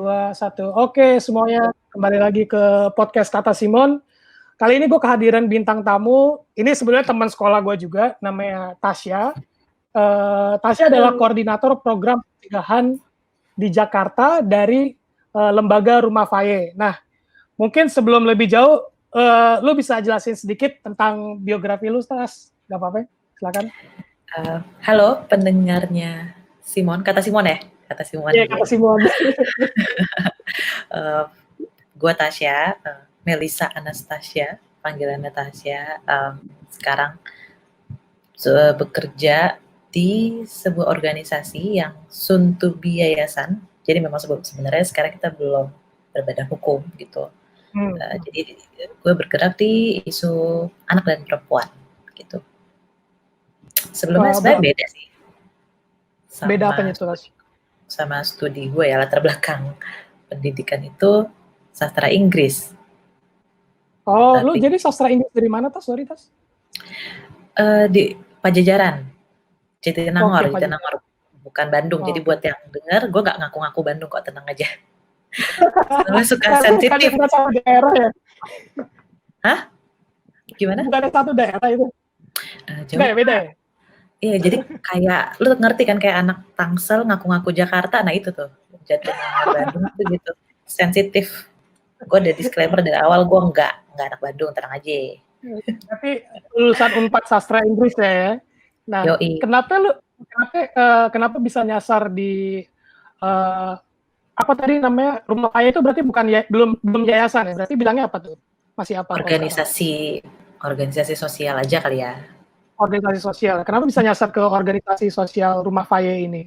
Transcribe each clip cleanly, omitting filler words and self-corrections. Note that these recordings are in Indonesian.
2, 1. Oke, semuanya kembali lagi ke podcast Kata Simon. Kali ini gue kehadiran bintang tamu. Ini sebenarnya teman sekolah gue juga, namanya Tasya. Tasya adalah koordinator program pencegahan di Jakarta dari lembaga Rumah Faye. Nah, mungkin sebelum lebih jauh, lu bisa jelasin sedikit tentang biografi lu, Tas? Gak apa-apa, silakan. Halo pendengarnya Simon, Kata Simon ya? Kata Simon. Iya, Kata Simon. Gue Tasya, Melissa Anastasia, panggilannya Tasya. Sekarang bekerja di sebuah organisasi yang soon to be yayasan. Jadi memang sebenarnya sekarang kita belum berbadan hukum gitu. Jadi gue bergerak di isu anak dan perempuan gitu. Sebelumnya sebenarnya beda sih. Beda apanya itu, Tas? Sama studi gue ya, latar belakang pendidikan itu sastra Inggris. Oh, lu jadi sastra Inggris dari mana, Tas? Sorry, Tas. Di Pajajaran, Jatinangor, Okay, Jatinangor, bukan Bandung. Jadi buat yang dengar, gue nggak ngaku-ngaku Bandung kok, tenang aja. Soalnya suka sensitif. Bukan satu daerah ya? Hah? Gimana? Bukan satu daerah itu? Jauh. Beda ya? Iya, jadi kayak, lu ngerti kan kayak anak Tangsel ngaku-ngaku Jakarta, nah itu tuh, Jatinangor Bandung itu gitu, sensitif. Gue ada disclaimer dari awal, gue nggak anak Bandung, tenang aja. Tapi lulusan Unpad Sastra Inggris ya. Nah, Yoi. Kenapa bisa nyasar di apa tadi namanya Rumah Faye itu berarti bukan belum yayasan ya? Berarti bilangnya apa tuh? Masih apa? Organisasi sosial aja kali ya. Organisasi sosial. Kenapa bisa nyasar ke organisasi sosial Rumah Faye ini?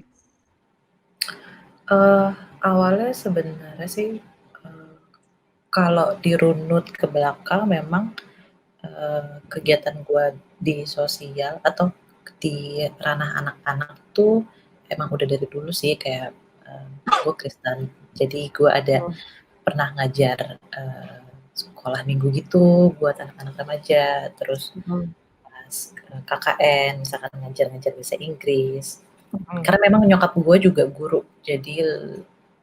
Awalnya sebenarnya sih kalau dirunut ke belakang memang kegiatan gue di sosial atau di ranah anak-anak tuh emang udah dari dulu sih, kayak gue Kristen, jadi gue ada pernah ngajar sekolah minggu gitu buat anak-anak remaja, terus KKN misalkan ngajar bahasa Inggris. Karena memang nyokap gue juga guru, jadi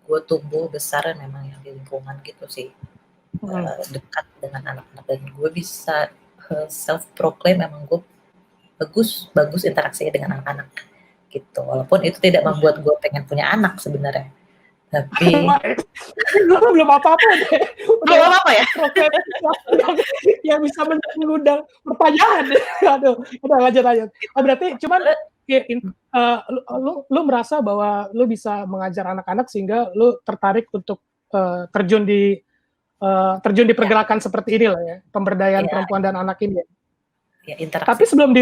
gue tumbuh besar memang yang di lingkungan gitu sih, dekat dengan anak-anak, dan gue bisa self proclaim memang gue bagus interaksinya dengan anak-anak gitu, walaupun itu tidak membuat gue pengen punya anak sebenarnya, tapi belum apa-apa ya yang bisa mengundang pertanyaan. Aduh, udah lanjut. Berarti cuman lu merasa bahwa lu bisa mengajar anak-anak sehingga lu tertarik untuk terjun di pergerakan seperti ini lah ya, pemberdayaan perempuan dan anak ini. Ya, interaksi. Tapi sebelum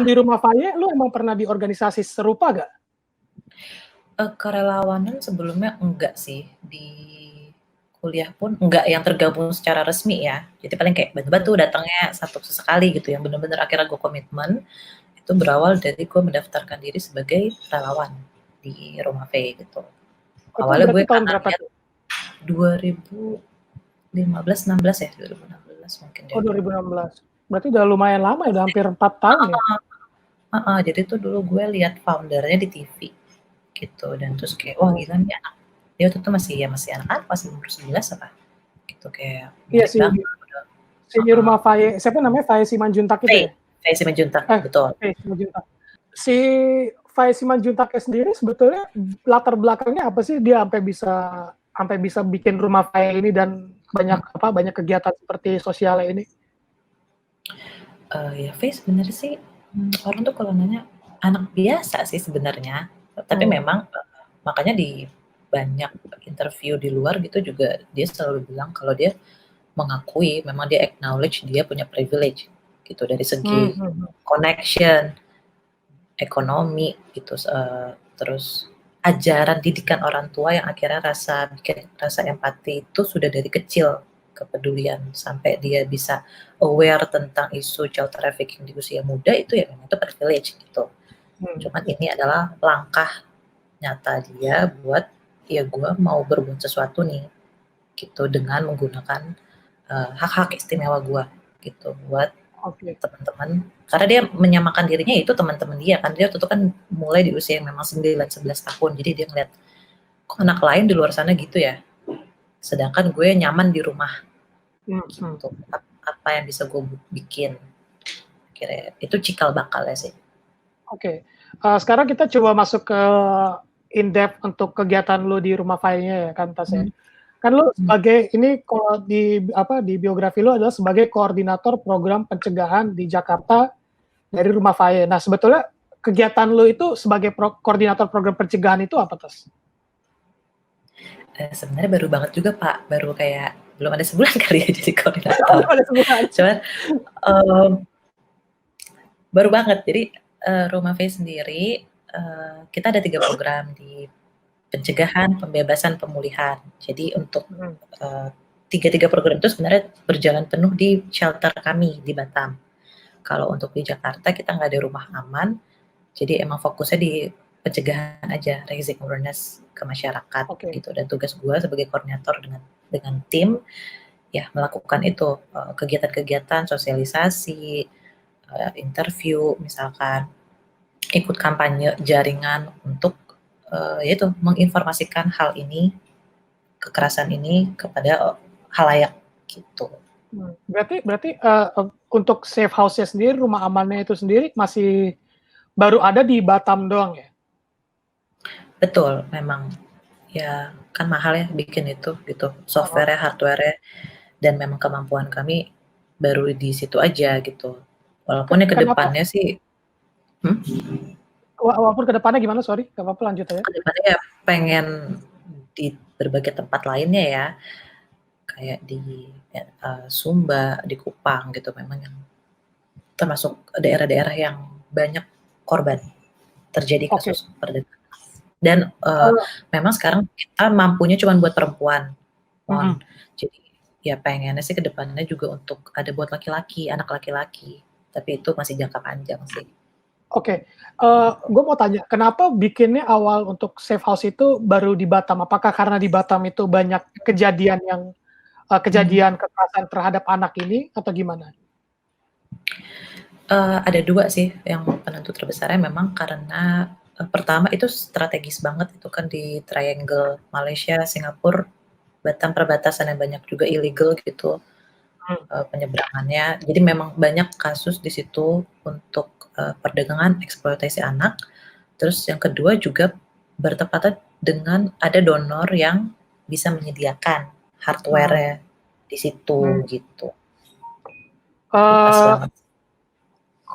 di Rumah Faye, lu emang pernah di organisasi serupa gak? Kerelawanan sebelumnya enggak sih, di kuliah pun enggak yang tergabung secara resmi ya, jadi paling kayak bantu-bantu datangnya sesekali gitu, yang benar-benar akhirnya gue komitmen. Itu berawal dari gue mendaftarkan diri sebagai relawan di Rumah Faye gitu. Awalnya gue tahun berapa tuh? 2015-16 ya, 2016 mungkin deh. 2016. Berarti udah lumayan lama ya, udah hampir 4 tahun ya? Jadi tuh dulu gue lihat foundernya di TV gitu, dan terus kayak wah gila nih anak, dia waktu itu masih anak-anak, masih umur 11 apa gitu, kayak iya sih, si Rumah Faye, siapa namanya, Faye Simanjuntak itu ya? Faye Simanjuntak, betul. Faye Simanjuntak. Si Faye Simanjuntaknya sendiri sebetulnya latar belakangnya apa sih, dia sampai bisa bikin Rumah Faye ini dan banyak kegiatan seperti sosialnya ini? Ya Faye sebenarnya sih orang tuh kalau nanya anak biasa sih sebenarnya, tapi memang makanya di banyak interview di luar gitu juga dia selalu bilang kalau dia mengakui memang dia acknowledge dia punya privilege gitu dari segi connection, ekonomi gitu, terus ajaran didikan orang tua yang akhirnya rasa empati itu sudah dari kecil, kepedulian sampai dia bisa aware tentang isu child trafficking di usia muda, itu ya memang itu privilege gitu. Cuman ini adalah langkah nyata dia buat ya gue mau berbuat sesuatu nih gitu dengan menggunakan hak-hak istimewa gue gitu buat teman-teman, karena dia menyamakan dirinya itu teman-teman dia kan, dia tuh kan mulai di usia yang memang 9-11 tahun, jadi dia ngeliat kok anak lain di luar sana gitu ya, sedangkan gue nyaman di rumah gitu. Apa yang bisa gue bikin, kira itu cikal bakalnya sih. Oke. Sekarang kita coba masuk ke in depth untuk kegiatan lu di Rumah Faye-nya ya kan, Tas ya. Kan lu sebagai ini kalau di biografi lu adalah sebagai koordinator program pencegahan di Jakarta dari Rumah Faye. Nah, sebetulnya kegiatan lu itu sebagai koordinator program pencegahan itu apa, Tas? Sebenarnya baru banget juga, Pak. Baru kayak belum ada sebulan kali ya jadi koordinator. Cuman baru banget. Jadi Rumah Faye sendiri kita ada 3 program di pencegahan, pembebasan, pemulihan. Jadi untuk tiga program itu sebenarnya berjalan penuh di shelter kami di Batam. Kalau untuk di Jakarta kita nggak ada rumah aman, jadi emang fokusnya di pencegahan aja, raising awareness ke masyarakat gitu. Dan tugas gue sebagai koordinator dengan tim ya melakukan itu kegiatan-kegiatan sosialisasi, interview misalkan, ikut kampanye jaringan untuk yaitu menginformasikan hal ini, kekerasan ini kepada halayak gitu. Berarti untuk safe house-nya sendiri, rumah amannya itu sendiri masih baru ada di Batam doang ya? Betul, memang ya kan mahal ya bikin itu gitu, software-nya, hardware-nya, dan memang kemampuan kami baru di situ aja gitu. Walaupun ya ke depannya sih walaupun ke depannya gimana? Sorry, nggak apa-apa, lanjut aja. Ke depannya ya pengen di berbagai tempat lainnya ya, kayak di Sumba, di Kupang gitu, memang yang termasuk daerah-daerah yang banyak korban terjadi kasus perdagangan. Dan memang sekarang kita mampunya cuma buat perempuan, jadi ya pengennya sih ke depannya juga untuk ada buat laki-laki, anak laki-laki, tapi itu masih jangka panjang sih. Oke, gue mau tanya, kenapa bikinnya awal untuk safe house itu baru di Batam? Apakah karena di Batam itu banyak kejadian kekerasan terhadap anak ini atau gimana? Ada 2 sih yang penentu terbesarnya memang karena pertama itu strategis banget, itu kan di triangle Malaysia, Singapura, Batam, perbatasan yang banyak juga illegal gitu penyeberangannya. Jadi memang banyak kasus di situ untuk perdagangan eksploitasi anak. Terus yang kedua juga bertepatan dengan ada donor yang bisa menyediakan hardware-nya di situ gitu.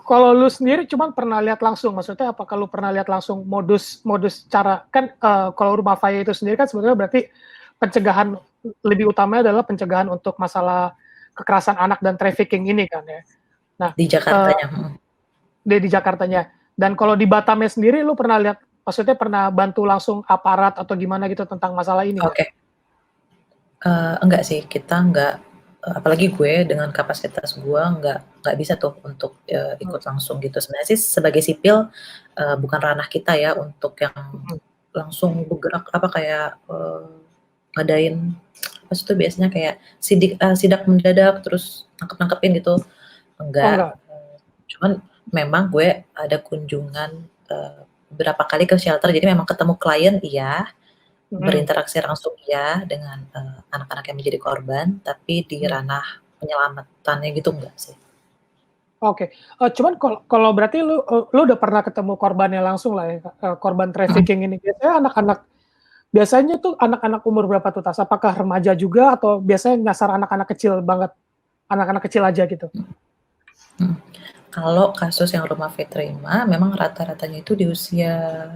Kalau lu sendiri cuman pernah lihat langsung, maksudnya apakah lu pernah lihat langsung modus cara kan kalau Rumah Faye itu sendiri kan sebetulnya berarti pencegahan lebih utamanya adalah pencegahan untuk masalah kekerasan anak dan trafficking ini kan ya. Nah, di Jakartanya. Di Jakartanya. Dan kalau di Batamnya sendiri lu pernah lihat, maksudnya pernah bantu langsung aparat atau gimana gitu tentang masalah ini? Oke. Enggak sih, kita enggak, apalagi gue dengan kapasitas gue enggak bisa tuh untuk ikut langsung gitu. Sebenarnya sih sebagai sipil bukan ranah kita ya untuk yang langsung bergerak kayak ngadain apa sih itu biasanya kayak sidak mendadak terus nangkepin gitu. Enggak. Cuman memang gue ada kunjungan beberapa kali ke shelter, jadi memang ketemu klien iya, berinteraksi langsung ya dengan anak-anak yang menjadi korban, tapi di ranah penyelamatannya gitu enggak sih. Oke, cuman kalau berarti lu udah pernah ketemu korbannya langsung lah ya, korban trafficking ini. Biasanya tuh anak-anak umur berapa tuh, Tas? Apakah remaja juga atau biasanya nyasar anak-anak kecil banget, anak-anak kecil aja gitu? Kalau kasus yang Rumah Faye terima, memang rata-ratanya itu di usia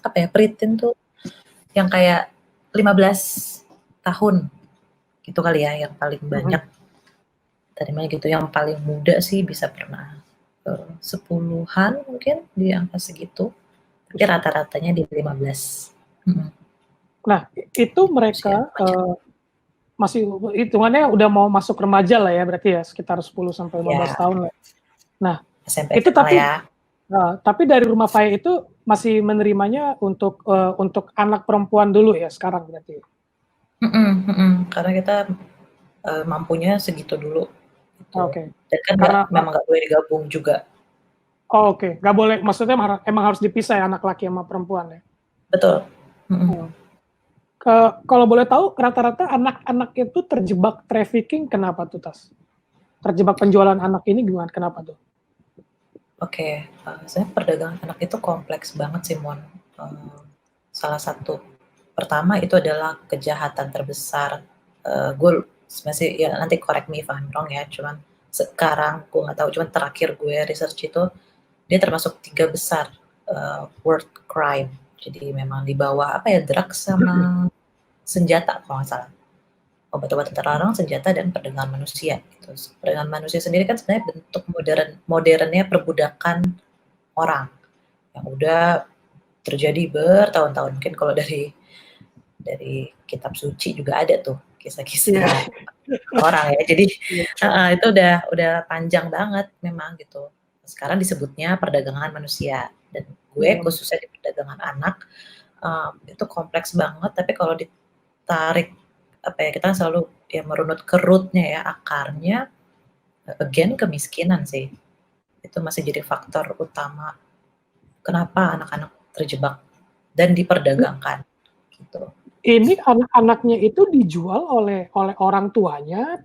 preteen tuh yang kayak 15 tahun gitu kali ya, yang paling banyak terimanya gitu. Yang paling muda sih bisa pernah 10-an mungkin di angka segitu, tapi rata-ratanya di 15. Nah, itu mereka masih hitungannya udah mau masuk remaja lah ya, berarti ya sekitar 10-15 tahun lah. Nah, SMP itu ya. Tapi dari Rumah Faye itu masih menerimanya untuk anak perempuan dulu ya sekarang berarti? Karena kita mampunya segitu dulu. Oke. Dan kan memang nggak boleh digabung juga. Oke. Nggak boleh, maksudnya emang harus dipisah ya anak laki sama perempuan ya? Betul. Kalau boleh tahu, rata-rata anak-anak itu terjebak trafficking kenapa tuh, Tas? Terjebak penjualan anak ini gimana? Kenapa tuh? Oke, sebenarnya perdagangan anak itu kompleks banget sih, Mon. Salah satu pertama itu adalah kejahatan terbesar. Gue masih ya nanti correct me if I'm wrong ya. Cuman sekarang gue nggak tahu. Cuman terakhir gue research itu dia termasuk 3 besar world crime. Jadi memang di bawah apa ya drugs sama senjata kalau nggak salah. Obat-obatan terlarang, senjata, dan perdagangan manusia. Gitu. Perdagangan manusia sendiri kan sebenarnya bentuk modernnya perbudakan orang yang udah terjadi bertahun-tahun. Mungkin kalau dari kitab suci juga ada tuh kisah-kisah orang ya. Jadi itu udah panjang banget memang gitu. Sekarang disebutnya perdagangan manusia dan gue khususnya di perdagangan anak itu kompleks banget. Tapi kalau ditarik apa ya, kita selalu ya merunut ke root-nya ya, akarnya again kemiskinan sih. Itu masih jadi faktor utama kenapa anak-anak terjebak dan diperdagangkan gitu. Ini anak-anaknya itu dijual oleh orang tuanya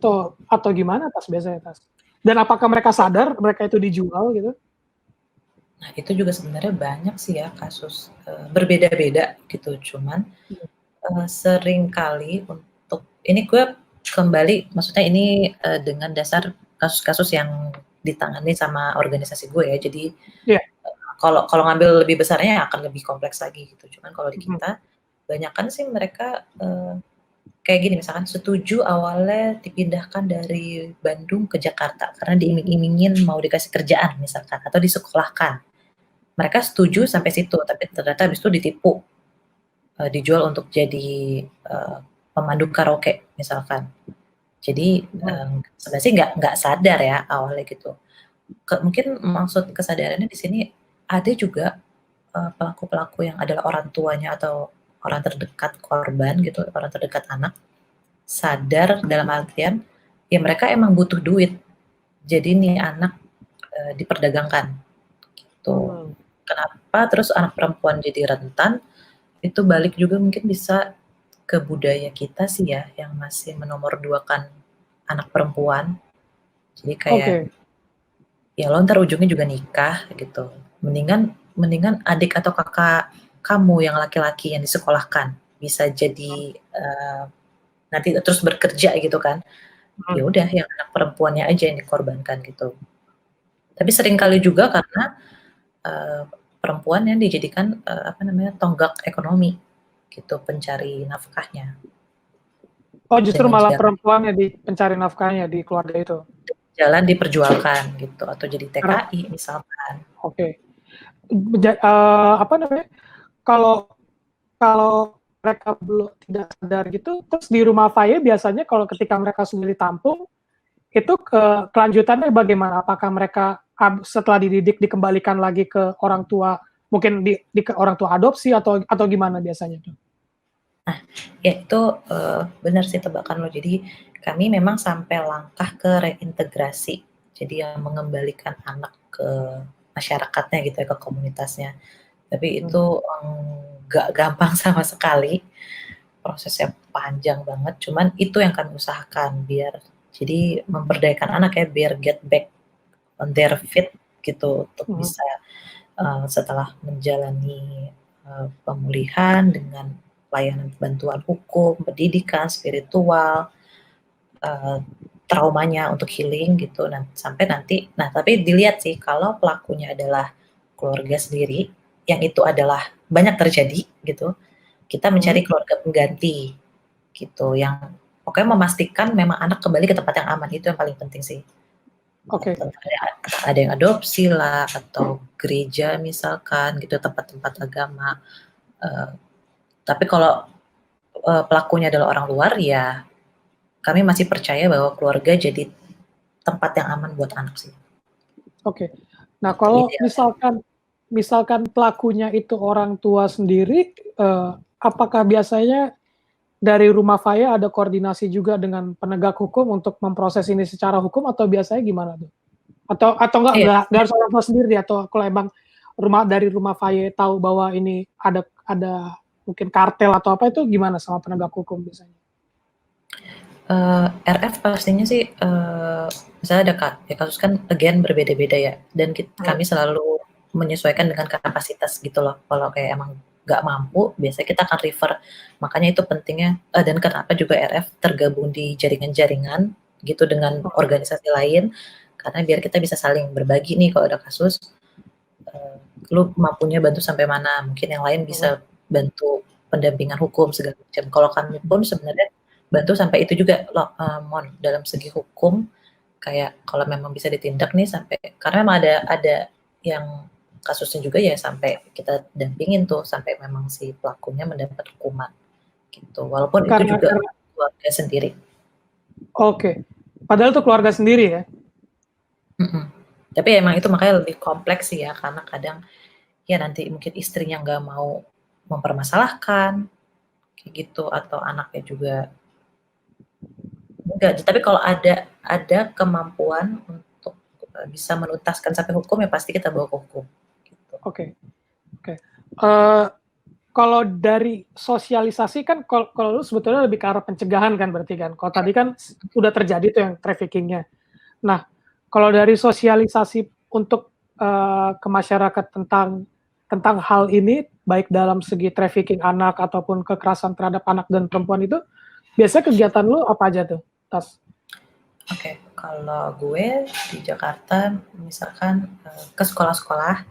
atau gimana, Tas, biasanya, Tas? Dan apakah mereka sadar mereka itu dijual gitu? Nah, itu juga sebenarnya banyak sih ya kasus berbeda-beda gitu. Cuman sering kali untuk ini gue kembali, maksudnya ini dengan dasar kasus-kasus yang ditangani sama organisasi gue ya. Jadi kalau ngambil lebih besarnya akan lebih kompleks lagi gitu. Cuman kalau di kita banyakan sih mereka kayak gini, misalkan setuju awalnya dipindahkan dari Bandung ke Jakarta karena diiming-imingin mau dikasih kerjaan misalkan atau disekolahkan. Mereka setuju sampai situ, tapi ternyata habis itu ditipu, dijual untuk jadi pemandu karaoke misalkan. Jadi sebenarnya nggak sadar ya awalnya gitu. Mungkin maksud kesadarannya di sini ada juga pelaku-pelaku yang adalah orang tuanya atau orang terdekat korban gitu, orang terdekat anak, sadar dalam artian ya mereka emang butuh duit. Jadi nih anak diperdagangkan gitu. Kenapa terus anak perempuan jadi rentan? Itu balik juga mungkin bisa ke budaya kita sih ya, yang masih menomorduakan anak perempuan. Jadi kayak ya lo ntar ujungnya juga nikah gitu. Mendingan adik atau kakak kamu yang laki-laki yang disekolahkan bisa jadi nanti terus bekerja gitu kan. Ya udah yang anak perempuannya aja yang dikorbankan gitu. Tapi sering kali juga karena perempuan yang dijadikan tonggak ekonomi gitu, pencari nafkahnya. Oh, justru malah perempuan yang pencari nafkahnya di keluarga itu. Jalan diperjualkan gitu atau jadi TKI misalkan. Oke. Kalau mereka belum tidak sadar gitu, terus di rumah Faye biasanya kalau ketika mereka sudah ditampung, itu kelanjutannya bagaimana? Apakah mereka setelah dididik dikembalikan lagi ke orang tua, mungkin ke orang tua adopsi atau gimana biasanya tuh? Nah, ya itu benar sih tebakan lo. Jadi kami memang sampai langkah ke reintegrasi. Jadi yang mengembalikan anak ke masyarakatnya gitu ya, ke komunitasnya. Tapi itu nggak gampang sama sekali. Prosesnya panjang banget. Cuman itu yang kami usahakan biar jadi memberdayakan anak ya, biar get back on their feet gitu untuk bisa setelah menjalani pemulihan dengan layanan bantuan hukum, pendidikan, spiritual, traumanya untuk healing gitu. Sampai nanti, tapi dilihat sih kalau pelakunya adalah keluarga sendiri, yang itu adalah banyak terjadi gitu, kita mencari keluarga pengganti gitu, yang pokoknya memastikan memang anak kembali ke tempat yang aman, itu yang paling penting sih. Oke. Ada yang adopsi lah, atau gereja misalkan gitu, tempat-tempat agama. Tapi kalau pelakunya adalah orang luar, ya kami masih percaya bahwa keluarga jadi tempat yang aman buat anak sih. Oke. Nah, kalau misalkan pelakunya itu orang tua sendiri, apakah biasanya dari rumah Faye ada koordinasi juga dengan penegak hukum untuk memproses ini secara hukum, atau biasanya gimana tuh? Atau enggak harus orang tua sendiri, atau kalau emang dari rumah Faye tahu bahwa ini ada mungkin kartel atau apa, itu gimana sama penegak hukum biasanya? RF pastinya sih, misalnya ada kasus kan again berbeda-beda ya, dan kami selalu menyesuaikan dengan kapasitas gitu loh. Kalau kayak emang nggak mampu, biasanya kita akan refer. Makanya itu pentingnya, dan kenapa juga RF tergabung di jaringan-jaringan gitu dengan organisasi lain, karena biar kita bisa saling berbagi nih kalau ada kasus, lu mampunya bantu sampai mana, mungkin yang lain bisa bantu pendampingan hukum segala macam. Kalau kami pun sebenarnya bantu sampai itu juga loh, Mon, dalam segi hukum, kayak kalau memang bisa ditindak nih sampai, karena memang ada yang kasusnya juga ya sampai kita dampingin tuh sampai memang si pelakunya mendapat hukuman gitu, walaupun itu juga keluarga sendiri. Oke. Padahal itu keluarga sendiri ya? Tapi emang itu makanya lebih kompleks sih ya, karena kadang ya nanti mungkin istrinya nggak mau mempermasalahkan kayak gitu, atau anaknya juga enggak. Tapi kalau ada kemampuan untuk bisa menuntaskan sampai hukum, ya pasti kita bawa ke hukum gitu. Oke. Kalau dari sosialisasi kan, kalau lu sebetulnya lebih ke arah pencegahan kan berarti kan. Kalau tadi kan udah terjadi tuh yang trafficking-nya. Nah, kalau dari sosialisasi untuk ke masyarakat tentang hal ini, baik dalam segi trafficking anak ataupun kekerasan terhadap anak dan perempuan itu, biasanya kegiatan lu apa aja tuh, Tas? Oke, kalau gue di Jakarta misalkan ke sekolah-sekolah,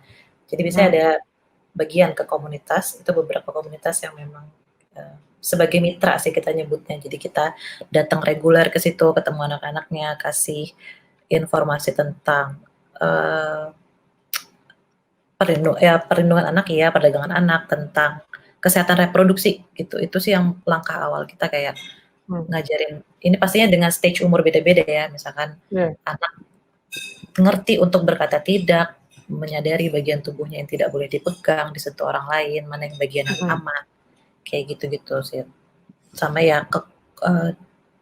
jadi biasanya ada bagian ke komunitas, itu beberapa komunitas yang memang sebagai mitra sih kita nyebutnya. Jadi kita datang reguler ke situ, ketemu anak-anaknya, kasih informasi tentang perlindungan anak ya, perdagangan anak, tentang kesehatan reproduksi gitu. Itu sih yang langkah awal kita, kayak ngajarin. Ini pastinya dengan stage umur beda-beda ya, misalkan anak ngerti untuk berkata tidak, menyadari bagian tubuhnya yang tidak boleh dipegang, disentuh orang lain, mana yang bagian yang aman, kayak gitu-gitu sih. Sama ya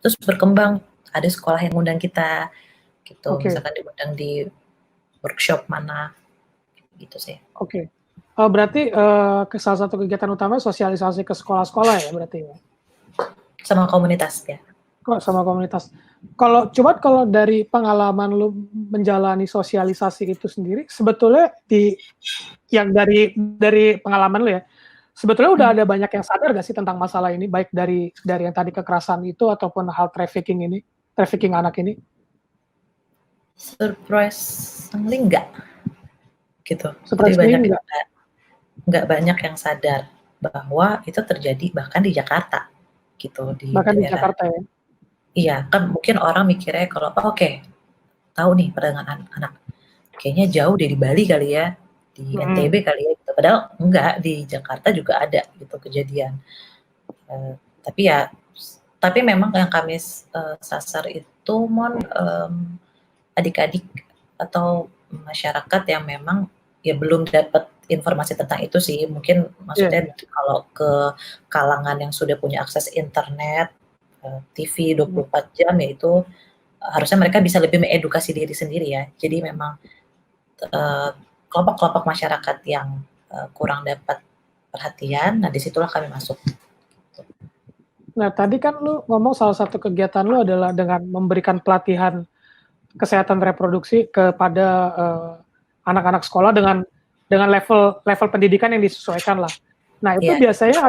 terus berkembang, ada sekolah yang ngundang kita gitu, misalkan diundang di workshop mana gitu sih. Berarti salah satu kegiatan utama sosialisasi ke sekolah-sekolah ya berarti ya? Sama komunitas ya. Sama komunitas. Kalau dari pengalaman lu menjalani sosialisasi itu sendiri, sebetulnya dari pengalaman lu ya, sebetulnya udah ada banyak yang sadar gak sih tentang masalah ini, baik dari yang tadi kekerasan itu ataupun hal trafficking anak ini? Surprisingly enggak gitu. Jadi nggak banyak yang sadar bahwa itu terjadi bahkan di Jakarta gitu, di bahkan daerah. Di Jakarta ya? Iya, kan mungkin orang mikirnya kalau tahu nih perdagangan anak, kayaknya jauh deh di Bali kali ya, di NTB kali ya, gitu. Padahal enggak, di Jakarta juga ada gitu kejadian. Tapi memang yang kami sasar itu adik-adik atau masyarakat yang memang ya belum dapat informasi tentang itu sih. Mungkin maksudnya kalau ke kalangan yang sudah punya akses internet, TV 24 jam, ya itu harusnya mereka bisa lebih mengedukasi diri sendiri ya. Jadi memang kelompok-kelompok masyarakat yang kurang dapat perhatian, nah disitulah kami masuk. Nah, tadi kan lu ngomong salah satu kegiatan lu adalah dengan memberikan pelatihan kesehatan reproduksi kepada anak-anak sekolah dengan level pendidikan yang disesuaikan lah. Nah, itu biasanya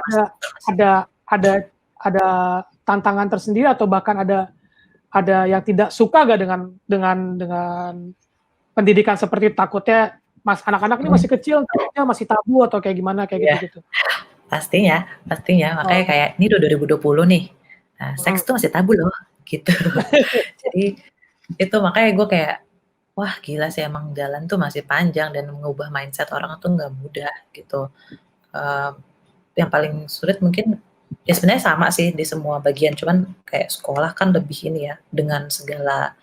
ada tantangan tersendiri atau bahkan ada yang tidak suka gak dengan pendidikan seperti takutnya anak-anak ini masih kecil, takutnya masih tabu atau kayak gimana kayak gitu. Pastinya. Makanya kayak ini udah 2020 nih. Nah, seks tuh masih tabu loh gitu. Jadi itu makanya gue kayak wah gila sih, emang jalan tuh masih panjang dan mengubah mindset orang tuh nggak mudah gitu. Yang paling sulit mungkin ya sebenarnya sama sih di semua bagian, cuman kayak sekolah kan lebih ini ya, dengan segala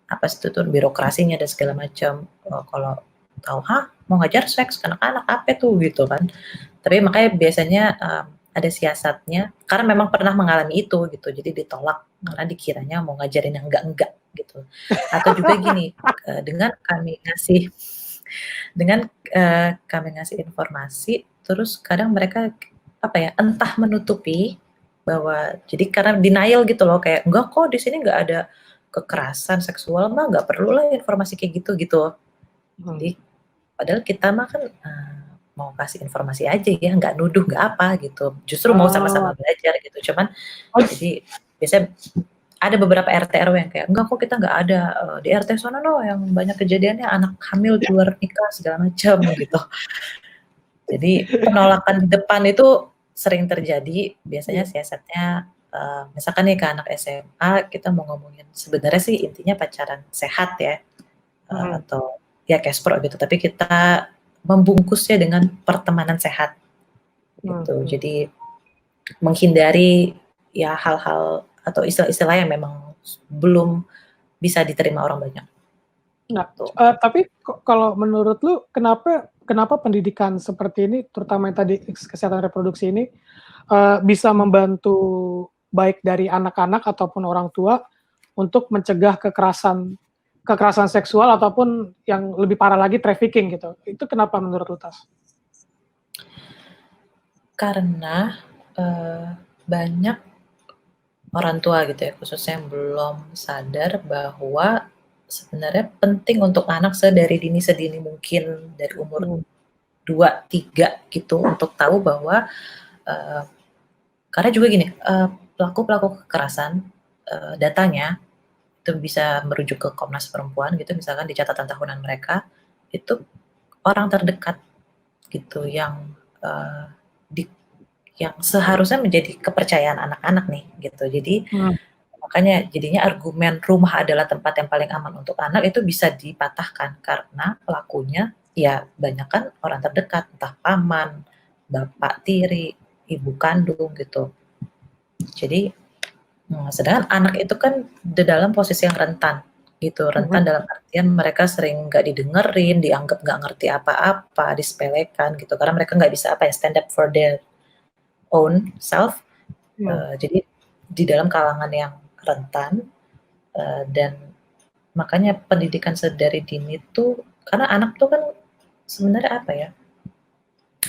apa sih itu tuh birokrasinya dan segala macam. Kalau tahu mau ngajar seks anak-anak apa tuh gitu kan. Tapi makanya biasanya ada siasatnya, karena memang pernah mengalami itu gitu, jadi ditolak karena dikiranya mau ngajarin yang enggak gitu. Atau juga gini, dengan kami ngasih informasi, terus kadang mereka apa ya, entah menutupi bahwa jadi karena denial gitu loh, kayak enggak kok di sini nggak ada kekerasan seksual mah, nggak perlu lah informasi kayak gitu gitu. Jadi padahal kita mah kan mau kasih informasi aja ya, nggak nuduh nggak apa gitu. Justru mau sama-sama belajar gitu. Cuman jadi biasanya ada beberapa RT RW yang kayak enggak kok kita nggak ada di RT sana no yang banyak kejadiannya anak hamil di luar nikah segala macam gitu. Jadi penolakan di depan itu sering terjadi. Biasanya siasatnya misalkan nih ke anak SMA kita mau ngomongin sebenarnya sih intinya pacaran sehat ya atau ya caspro gitu. Tapi kita membungkusnya dengan pertemanan sehat gitu. Jadi menghindari ya hal-hal atau istilah-istilah yang memang belum bisa diterima orang banyak. Nah, tapi kalau menurut lu kenapa pendidikan seperti ini, terutama yang tadi kesehatan reproduksi ini bisa membantu baik dari anak-anak ataupun orang tua untuk mencegah kekerasan seksual ataupun yang lebih parah lagi trafficking gitu. Itu kenapa menurut lu, Tas? Karena banyak orang tua gitu ya, khususnya yang belum sadar bahwa sebenarnya penting untuk anak sedini mungkin dari umur 2, 3 gitu untuk tahu bahwa karena juga gini, pelaku-pelaku kekerasan datanya itu bisa merujuk ke Komnas Perempuan gitu, misalkan di catatan tahunan mereka itu orang terdekat gitu yang yang seharusnya menjadi kepercayaan anak-anak nih gitu. Jadi makanya jadinya argumen rumah adalah tempat yang paling aman untuk anak itu bisa dipatahkan karena pelakunya ya banyak kan orang terdekat, entah paman, bapak tiri, ibu kandung gitu. Jadi sedangkan anak itu kan di dalam posisi yang rentan gitu, rentan dalam artian mereka sering nggak didengerin, dianggap nggak ngerti apa-apa, disepelekan gitu, karena mereka nggak bisa apa ya stand up for their own self. Jadi di dalam kalangan yang rentan dan makanya pendidikan sedari dini tuh karena anak tuh kan sebenarnya apa ya,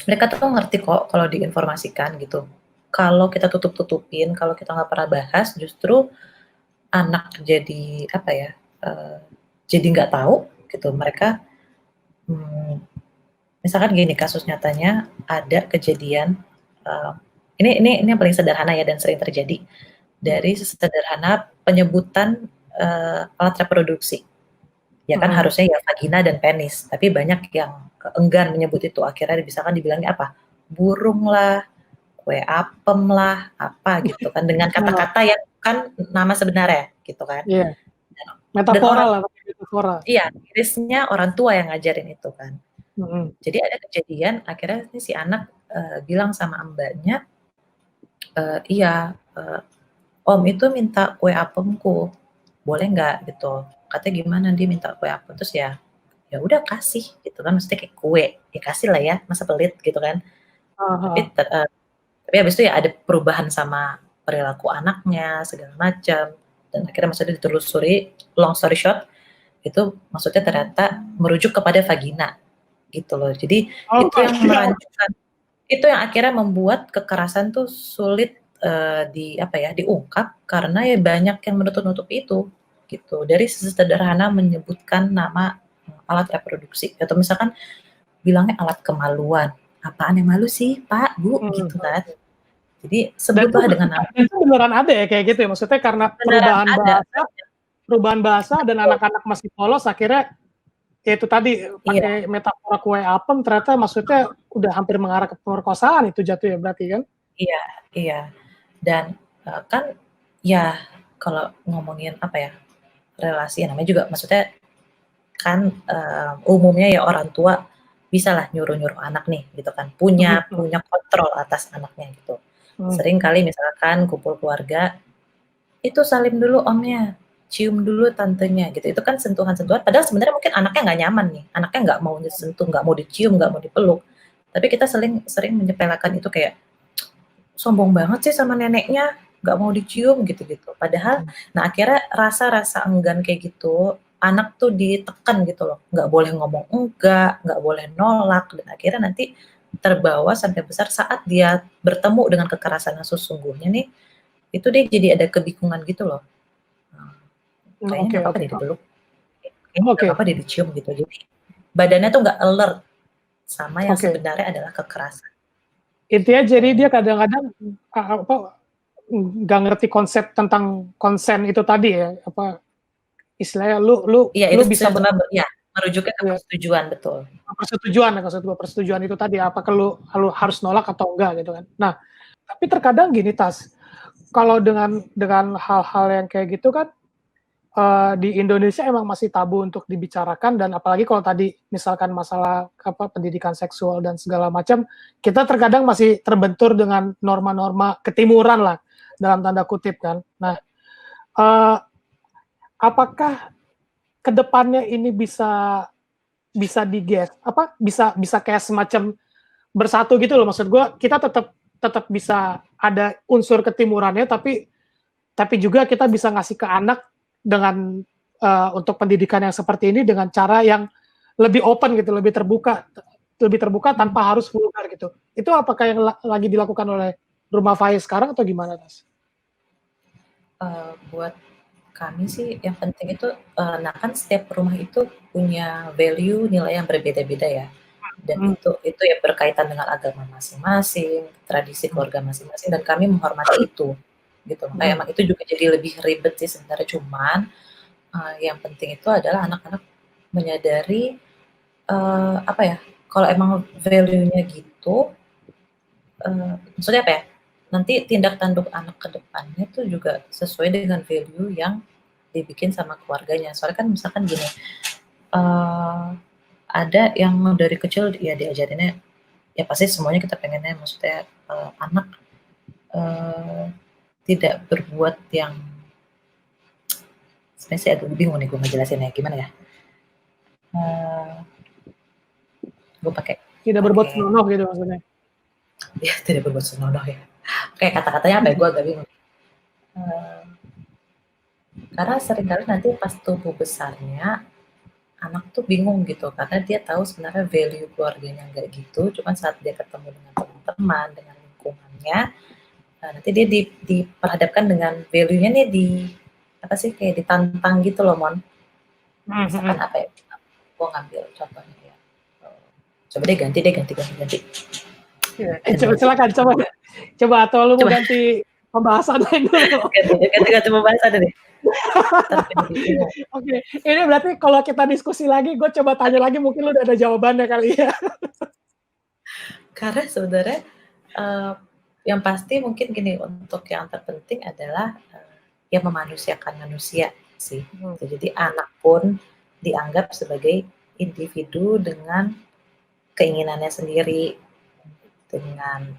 mereka tuh ngerti kok kalau diinformasikan gitu. Kalau kita tutup-tutupin, kalau kita nggak pernah bahas, justru anak jadi apa ya, jadi nggak tahu gitu. Mereka misalkan gini kasus nyatanya ada kejadian ini yang paling sederhana ya dan sering terjadi dari sederhana penyebutan alat reproduksi. Ya kan harusnya ya vagina dan penis, tapi banyak yang enggan menyebut itu. Akhirnya misalkan dibilangnya apa? Burung lah, kue apem lah, apa gitu kan dengan kata-kata yang kan nama sebenarnya gitu kan. Iya. Dan orang Metafora. iya, mirisnya orang tua yang ngajarin itu kan. Jadi ada kejadian akhirnya si anak bilang sama mbaknya, iya om itu minta kue apemku, boleh nggak gitu. Katanya gimana dia minta kue apem, terus ya udah kasih gitu kan, maksudnya kayak kue, ya kasih lah ya, masa pelit gitu kan. Tapi habis itu ya ada perubahan sama perilaku anaknya segala macam dan akhirnya maksudnya ditelusuri, long story short itu maksudnya ternyata merujuk kepada vagina gitu loh. Jadi itu yang merancangkan, itu yang akhirnya membuat kekerasan tuh sulit diungkap karena ya banyak yang menutup-nutup itu gitu. Dari sesederhana menyebutkan nama alat reproduksi atau misalkan bilangnya alat kemaluan. Apaan yang malu sih, Pak, Bu, gitu kan. Jadi sebutlah dengan nama. Itu beneran ada ya kayak gitu ya, maksudnya karena perubahan bahasa dan anak-anak masih polos akhirnya ya itu tadi pakai metafora kue apem ternyata maksudnya udah hampir mengarah ke pemerkosaan itu jatuh ya berarti kan? Iya. Dan kan ya kalau ngomongin apa ya relasi namanya juga maksudnya kan umumnya ya orang tua bisa lah nyuruh-nyuruh anak nih gitu kan punya kontrol atas anaknya gitu. Sering kali misalkan kumpul keluarga itu salim dulu omnya, cium dulu tantenya gitu. Itu kan sentuhan-sentuhan padahal sebenarnya mungkin anaknya nggak nyaman nih, anaknya nggak mau disentuh, nggak mau dicium, nggak mau dipeluk. Tapi kita sering menyepelekan itu kayak sombong banget sih sama neneknya, nggak mau dicium gitu-gitu. Padahal, nah akhirnya rasa-rasa enggan kayak gitu, anak tuh ditekan gitu loh, nggak boleh ngomong enggak, nggak boleh nolak, dan akhirnya nanti terbawa sampai besar saat dia bertemu dengan kekerasan yang sesungguhnya nih, itu dia jadi ada kebingungan gitu loh. Kayaknya nggak apa-apa deh dipeluk, kayaknya nggak apa-apa deh dicium gitu. Jadi badannya tuh nggak alert sama yang sebenarnya adalah kekerasan. Intinya jadi dia kadang-kadang nggak ngerti konsep tentang konsen itu tadi ya, apa istilahnya lu bisa merujuknya ke persetujuan, betul. Persetujuan itu tadi, apakah lu harus nolak atau enggak gitu kan. Nah, tapi terkadang gini Tas, kalau dengan hal-hal yang kayak gitu kan, di Indonesia emang masih tabu untuk dibicarakan, dan apalagi kalau tadi misalkan masalah pendidikan seksual dan segala macam, kita terkadang masih terbentur dengan norma-norma ketimuran lah dalam tanda kutip kan. Nah, apakah kedepannya ini bisa bisa kayak semacam bersatu gitu loh, maksud gue kita tetap bisa ada unsur ketimurannya, tapi juga kita bisa ngasih ke anak dengan untuk pendidikan yang seperti ini dengan cara yang lebih open gitu, lebih terbuka tanpa harus vulgar gitu. Itu apakah yang lagi dilakukan oleh Rumah Faiz sekarang atau gimana, Tas? Buat kami sih yang penting itu, nah kan setiap rumah itu punya value, nilai yang berbeda-beda ya, dan itu ya berkaitan dengan agama masing-masing, tradisi keluarga masing-masing, dan kami menghormati itu, gitu. Makanya emang itu juga jadi lebih ribet sih sebenarnya, cuman yang penting itu adalah anak-anak menyadari, apa ya, kalau emang value-nya gitu, maksudnya apa ya, nanti tindak tanduk anak ke depannya tuh juga sesuai dengan value yang dibikin sama keluarganya. Soalnya kan misalkan gini, ada yang dari kecil ya diajarinnya, ya pasti semuanya kita pengennya maksudnya anak tidak berbuat yang, sebenarnya sih agak bingung nih gue ngejelasinnya gimana ya. Gue pakai tidak berbuat senonoh gitu maksudnya. Ya, tidak berbuat senonoh ya. Kayak kata-katanya apa ya, gue agak bingung. Karena seringkali nanti pas tumbuh besarnya, anak tuh bingung gitu, karena dia tahu sebenarnya value keluarganya nggak gitu, cuman saat dia ketemu dengan teman-teman, dengan lingkungannya, nanti dia diperhadapkan dengan value-nya nih kayak ditantang gitu loh, Mon. Misalkan apa ya, gue ngambil contohnya ya, coba deh ganti. Silakan coba atau lu mau ganti pembahasan dulu. Ganti pembahasan deh. Oke, ini berarti kalau kita diskusi lagi, gue coba tanya lagi, mungkin lu udah ada jawabannya kali ya. Karena sebenarnya yang pasti mungkin gini, untuk yang terpenting adalah yang memanusiakan manusia sih. Jadi anak pun dianggap sebagai individu dengan keinginannya sendiri, dengan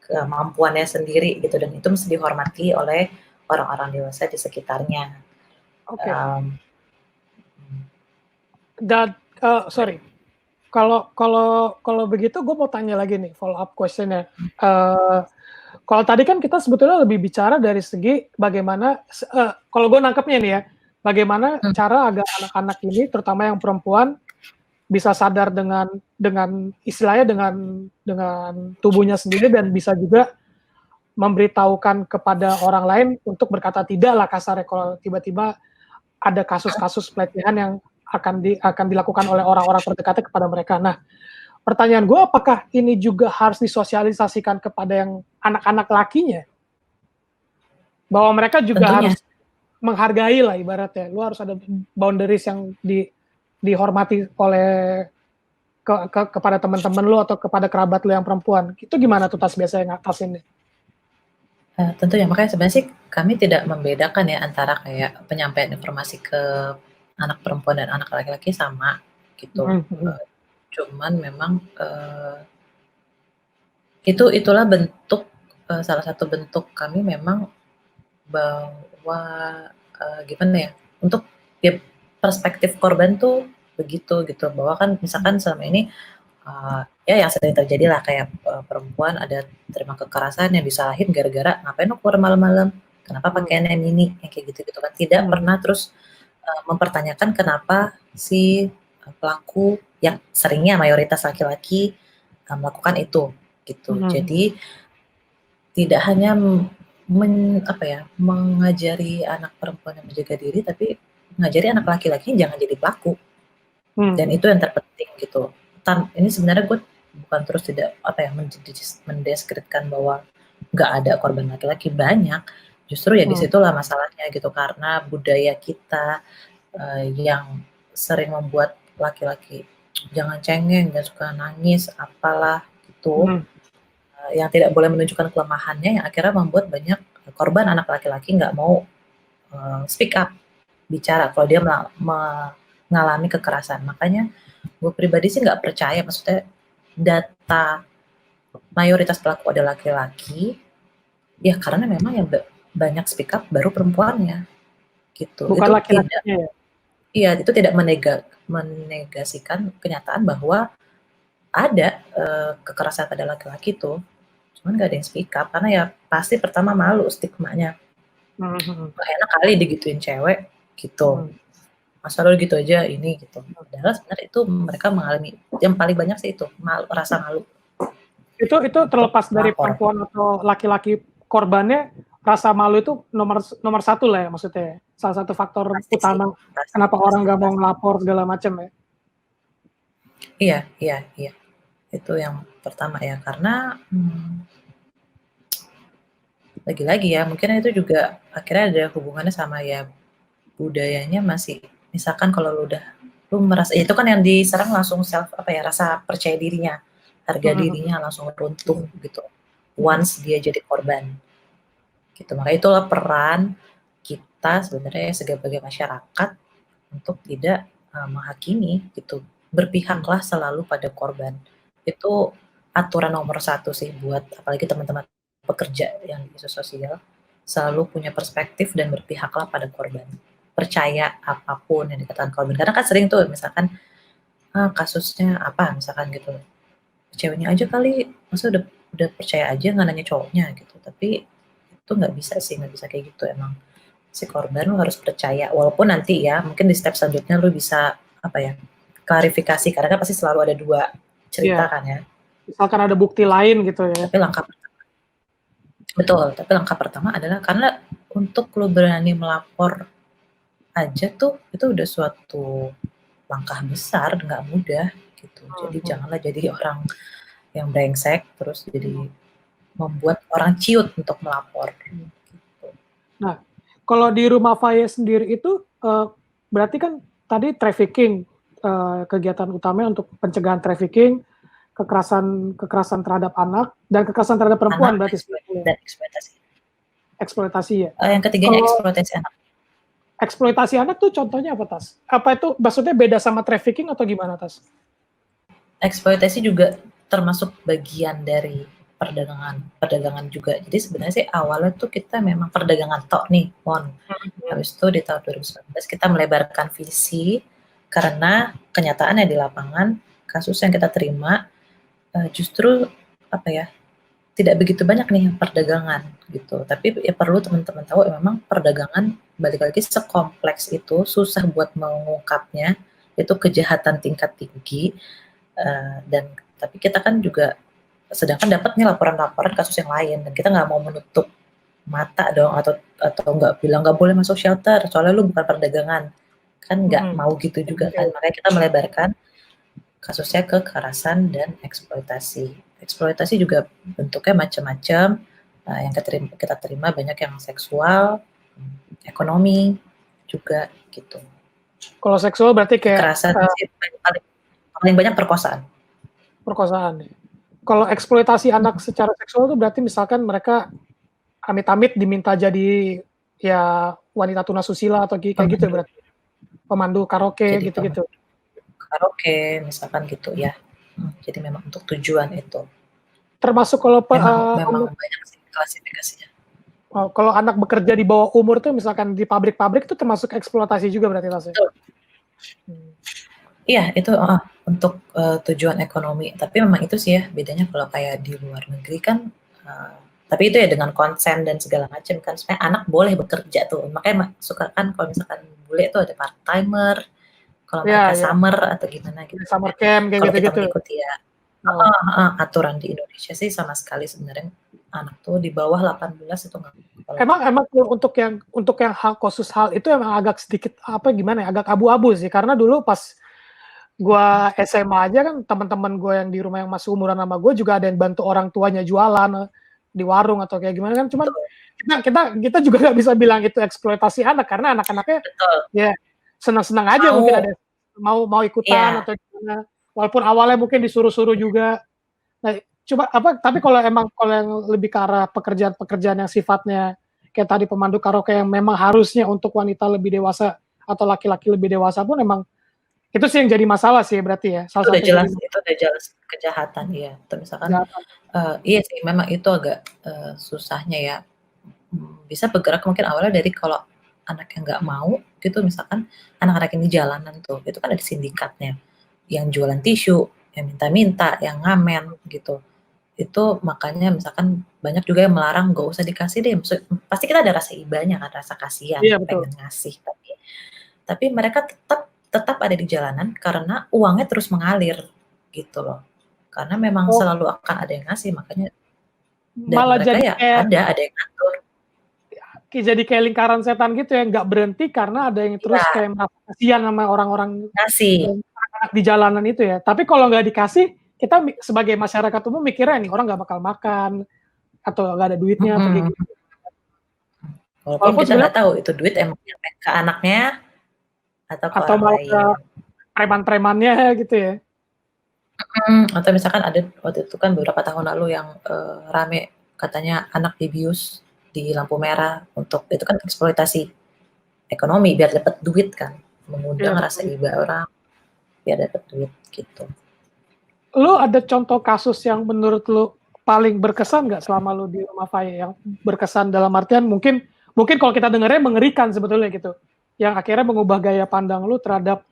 kemampuannya sendiri gitu, dan itu mesti dihormati oleh orang-orang dewasa di sekitarnya. Dan sorry, kalau begitu gue mau tanya lagi nih, follow up question-nya. Kalau tadi kan kita sebetulnya lebih bicara dari segi bagaimana, kalau gue nangkepnya nih ya, bagaimana cara agar anak-anak ini, terutama yang perempuan, bisa sadar dengan istilahnya dengan tubuhnya sendiri, dan bisa juga memberitahukan kepada orang lain untuk berkata tidak lah kasarnya kalau tiba-tiba ada kasus-kasus pelecehan yang akan dilakukan oleh orang-orang terdekatnya kepada mereka. Nah, pertanyaan gue, apakah ini juga harus disosialisasikan kepada yang anak-anak lakinya? Bahwa mereka juga harus menghargai lah ibaratnya. Lu harus ada boundaries yang dihormati oleh kepada teman-teman lu atau kepada kerabat lu yang perempuan. Itu gimana tuh Tas biasanya ngatasinnya? Tentunya, makanya sebenarnya sih kami tidak membedakan ya antara kayak penyampaian informasi ke anak perempuan dan anak laki-laki sama gitu. Cuman memang itulah bentuk, salah satu bentuk kami memang bahwa gimana ya, untuk ya perspektif korban tuh begitu gitu, bahwa kan misalkan selama ini ya yang sering terjadi lah kayak perempuan ada terima kekerasan yang disalahin gara-gara ngapain lo keluar malam-malam, kenapa pakaiannya mini, yang kayak gitu-gitu kan, tidak pernah terus mempertanyakan kenapa si pelaku yang seringnya mayoritas laki-laki melakukan itu gitu. Mhm. Jadi tidak hanya mengajari anak perempuan yang menjaga diri, tapi mengajari anak laki-laki jangan jadi pelaku. Dan itu yang terpenting gitu. Ini sebenarnya gue bukan terus tidak mendeskripsikan bahwa nggak ada korban laki-laki, banyak. Justru ya disitulah masalahnya gitu, karena budaya kita yang sering membuat laki-laki jangan cengeng, jangan suka nangis, apalah gitu. Yang tidak boleh menunjukkan kelemahannya, yang akhirnya membuat banyak korban anak laki-laki nggak mau speak up, bicara kalau dia mengalami kekerasan. Makanya gue pribadi sih nggak percaya, maksudnya data mayoritas pelaku adalah laki-laki, ya karena memang yang banyak speak up baru perempuannya gitu. Bukan Itu laki-lakinya tidak, ya? iya itu tidak menegasikan kenyataan bahwa ada kekerasan pada laki-laki tuh, cuman gak ada yang speak up karena ya pasti pertama malu, stigmanya. Gak enak kali digituin cewek gitu. Masa lo gitu aja ini gitu. Padahal sebenarnya itu mereka mengalami yang paling banyak sih itu rasa malu. Itu terlepas dari perempuan atau laki-laki korbannya, rasa malu itu nomor satu lah ya, maksudnya salah satu faktor pasti utama sih, kenapa orang nggak mau ngelapor segala macam ya. Iya itu yang pertama ya, karena lagi-lagi ya mungkin itu juga akhirnya ada hubungannya sama ya budayanya masih, misalkan kalau lu merasa itu kan yang diserang langsung rasa percaya dirinya, harga dirinya langsung runtuh gitu once dia jadi korban gitu. Makanya itulah peran kita sebenarnya sebagai masyarakat untuk tidak menghakimi gitu, berpihaklah selalu pada korban. Itu aturan nomor 1 sih buat apalagi teman-teman pekerja yang di isu sosial, selalu punya perspektif dan berpihaklah pada korban. Percaya apapun yang dikatakan korban, karena kan sering tuh misalkan kasusnya apa misalkan gitu, ceweknya aja kali, masa udah percaya aja nggak nanya cowoknya gitu. Tapi itu nggak bisa kayak gitu, emang si korban lu harus percaya, walaupun nanti ya mungkin di step selanjutnya lu bisa klarifikasi, karena kan pasti selalu ada 2 cerita kan ya. Misalkan ada bukti lain gitu ya. Tapi langkah pertama adalah, karena untuk lu berani melapor aja tuh itu udah suatu langkah besar, nggak mudah gitu. Jadi janganlah jadi orang yang brengsek terus jadi membuat orang ciut untuk melapor. Gitu. Nah, kalau di Rumah Faye sendiri itu berarti kan tadi trafficking, kegiatan utamanya untuk pencegahan trafficking, kekerasan terhadap anak dan kekerasan terhadap perempuan, berarti dan eksploitasi ya. Yang ketiganya eksploitasi anak. Eksploitasi anak tuh contohnya apa, Tas? Apa itu maksudnya beda sama trafficking atau gimana, Tas? Eksploitasi juga termasuk bagian dari perdagangan juga. Jadi sebenarnya sih awalnya tuh kita memang perdagangan tok nih, Habis itu di tahun 2019 kita melebarkan visi karena kenyataannya di lapangan kasus yang kita terima justru tidak begitu banyak nih perdagangan gitu. Tapi ya perlu teman-teman tahu memang perdagangan balik lagi sekompleks itu, susah buat mengungkapnya, itu kejahatan tingkat tinggi. Dan tapi kita kan juga sedangkan dapat nih laporan-laporan kasus yang lain, dan kita nggak mau menutup mata dong atau nggak bilang nggak boleh masuk shelter soalnya lu bukan perdagangan, kan nggak mau gitu juga kan. Makanya kita melebarkan kasusnya ke kekerasan dan eksploitasi juga bentuknya macam-macam. Yang kita terima banyak yang seksual, ekonomi juga gitu. Kalau seksual berarti kayak kekerasan paling banyak perkosaan. Kalau eksploitasi anak secara seksual itu berarti misalkan mereka amit-amit diminta jadi ya wanita tunasusila atau kayak gitu berarti. Pemandu karaoke jadi gitu-gitu. Karaoke misalkan gitu ya. Jadi memang untuk tujuan itu. Termasuk kalau memang banyak sih klasifikasinya. Kalau anak bekerja di bawah umur tuh misalkan di pabrik-pabrik itu termasuk eksploitasi juga berarti, Tas? Iya, itu untuk tujuan ekonomi. Tapi memang itu sih ya bedanya kalau kayak di luar negeri kan. Tapi itu ya dengan konsen dan segala macam kan. Sebenarnya anak boleh bekerja tuh. Makanya suka kan kalau misalkan bule itu ada part-timer. Kalau mereka summer atau gimana gitu. Summer camp kayak gitu-gitu. Kita mengikuti ya. Aturan di Indonesia sih sama sekali sebenarnya anak tuh di bawah 18 itu nggak. Emang untuk yang khusus hal itu emang agak sedikit gimana ya, agak abu-abu sih, karena dulu pas gua SMA aja kan teman-teman gue yang di rumah yang masih umuran sama gue juga ada yang bantu orang tuanya jualan di warung atau kayak gimana kan, cuman kita juga nggak bisa bilang itu eksploitasi anak karena anak-anaknya ya senang-senang aja, mungkin ada mau ikutan atau gimana, walaupun awalnya mungkin disuruh-suruh juga. Nah, tapi kalau yang lebih ke arah pekerjaan yang sifatnya kayak tadi pemandu karaoke yang memang harusnya untuk wanita lebih dewasa atau laki-laki lebih dewasa pun emang itu sih yang jadi masalah sih berarti ya. Itu udah jelas kejahatan ya. Atau misalkan iya sih memang itu agak susahnya ya. Bisa bergerak mungkin awalnya dari kalau anak yang nggak mau gitu, misalkan anak-anak ini jalanan tuh, itu kan ada sindikatnya yang jualan tisu, yang minta-minta, yang ngamen gitu. Itu makanya misalkan banyak juga yang melarang nggak usah dikasih deh. Pasti kita ada rasa ibanya kan, rasa kasihan, pengen ngasih, tapi mereka tetap ada di jalanan karena uangnya terus mengalir gitu loh. Karena memang selalu akan ada yang ngasih, makanya malah mereka jadi ya ada yang ngatur. Jadi kayak lingkaran setan gitu ya, nggak berhenti karena ada yang terus kayak merasa kasihan sama orang-orang ngasih anak di jalanan itu ya. Tapi kalau nggak dikasih, kita sebagai masyarakat umum mikirnya nih orang nggak bakal makan atau nggak ada duitnya atau kayak gitu. Walaupun kita nggak tahu itu duit emang nyampe ke anaknya atau ke orang lain. Ke preman-premannya gitu ya. Atau misalkan ada waktu itu kan beberapa tahun lalu yang rame katanya anak dibius di lampu merah untuk itu kan eksploitasi ekonomi biar dapat duit kan, mengundang rasa iba orang biar dapat duit gitu. Lu ada contoh kasus yang menurut lu paling berkesan nggak selama lu di Rumah Faye, yang berkesan dalam artian mungkin kalau kita dengarnya mengerikan sebetulnya gitu, yang akhirnya mengubah gaya pandang lu terhadap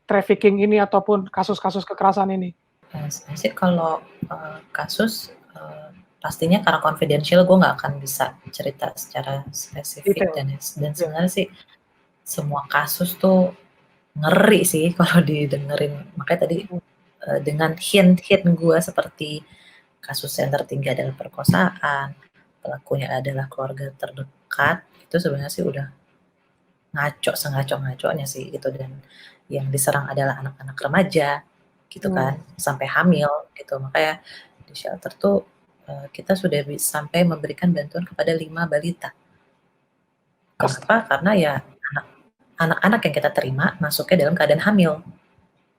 trafficking ini ataupun kasus-kasus kekerasan ini? Sih kalau kasus pastinya karena confidential gue nggak akan bisa cerita secara spesifik dan sebenarnya sih semua kasus tuh ngeri sih kalau didengerin, makanya tadi dengan hint gue seperti kasus yang tertinggi adalah perkosaan, pelakunya adalah keluarga terdekat, itu sebenarnya sih udah sengaco-ngaconya sih gitu, dan yang diserang adalah anak-anak remaja gitu kan, sampai hamil gitu. Makanya di shelter tuh kita sudah sampai memberikan bantuan kepada 5 balita. Kenapa? Karena ya anak-anak yang kita terima masuknya dalam keadaan hamil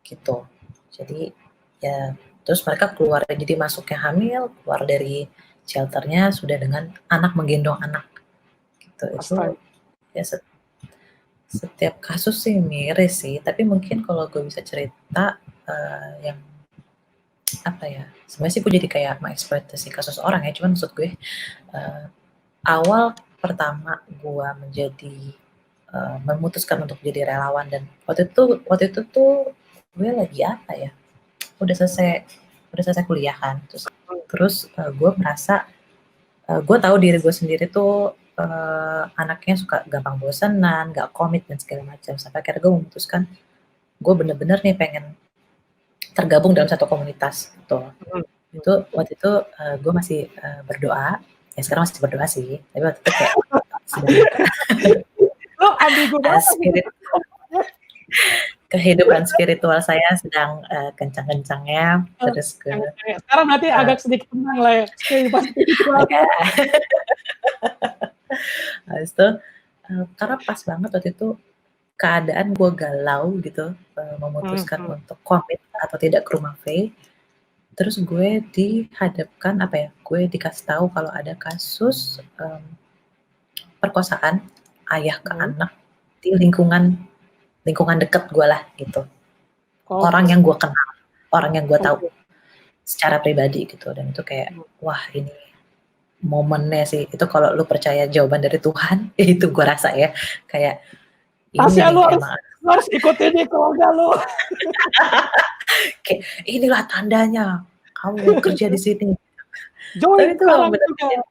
gitu. Jadi ya terus mereka keluar, jadi masuknya hamil, keluar dari shelternya sudah dengan anak menggendong anak gitu. Itu ya setiap kasus sih miris sih, tapi mungkin kalau gue bisa cerita yang apa ya, sebenarnya sih gue jadi kayak mengeksploitasi kasus orang ya, cuman maksud gue awal pertama gue menjadi memutuskan untuk jadi relawan, dan waktu itu tuh gue lagi apa ya, udah selesai kuliah kan, terus gue merasa gue tahu diri gue sendiri tuh anaknya suka gampang bosenan, gak komit dan segala macam, sampai akhirnya gue memutuskan gue bener-bener nih pengen tergabung dalam satu komunitas gitu. Itu waktu itu gue masih berdoa, ya sekarang masih berdoa sih, tapi waktu itu kayak kehidupan spiritual saya sedang kencang-kencangnya, terus sekarang berarti agak sedikit tenang lah ya kehidupan spiritual. Habis itu karena pas banget waktu itu keadaan gue galau gitu, memutuskan untuk komit atau tidak ke Rumah Faye. Terus gue dihadapkan gue dikasih tahu kalau ada kasus perkosaan ayah ke anak di lingkungan dekat gue lah gitu. Orang yang gue kenal, orang yang gue tahu secara pribadi gitu, dan itu kayak wah ini momennya sih, itu kalau lu percaya jawaban dari Tuhan, itu gue rasa ya kayak ini lu harus ikutin nih keluarga lu. Kayak inilah tandanya kamu kerja di sini. Join sekarang juga.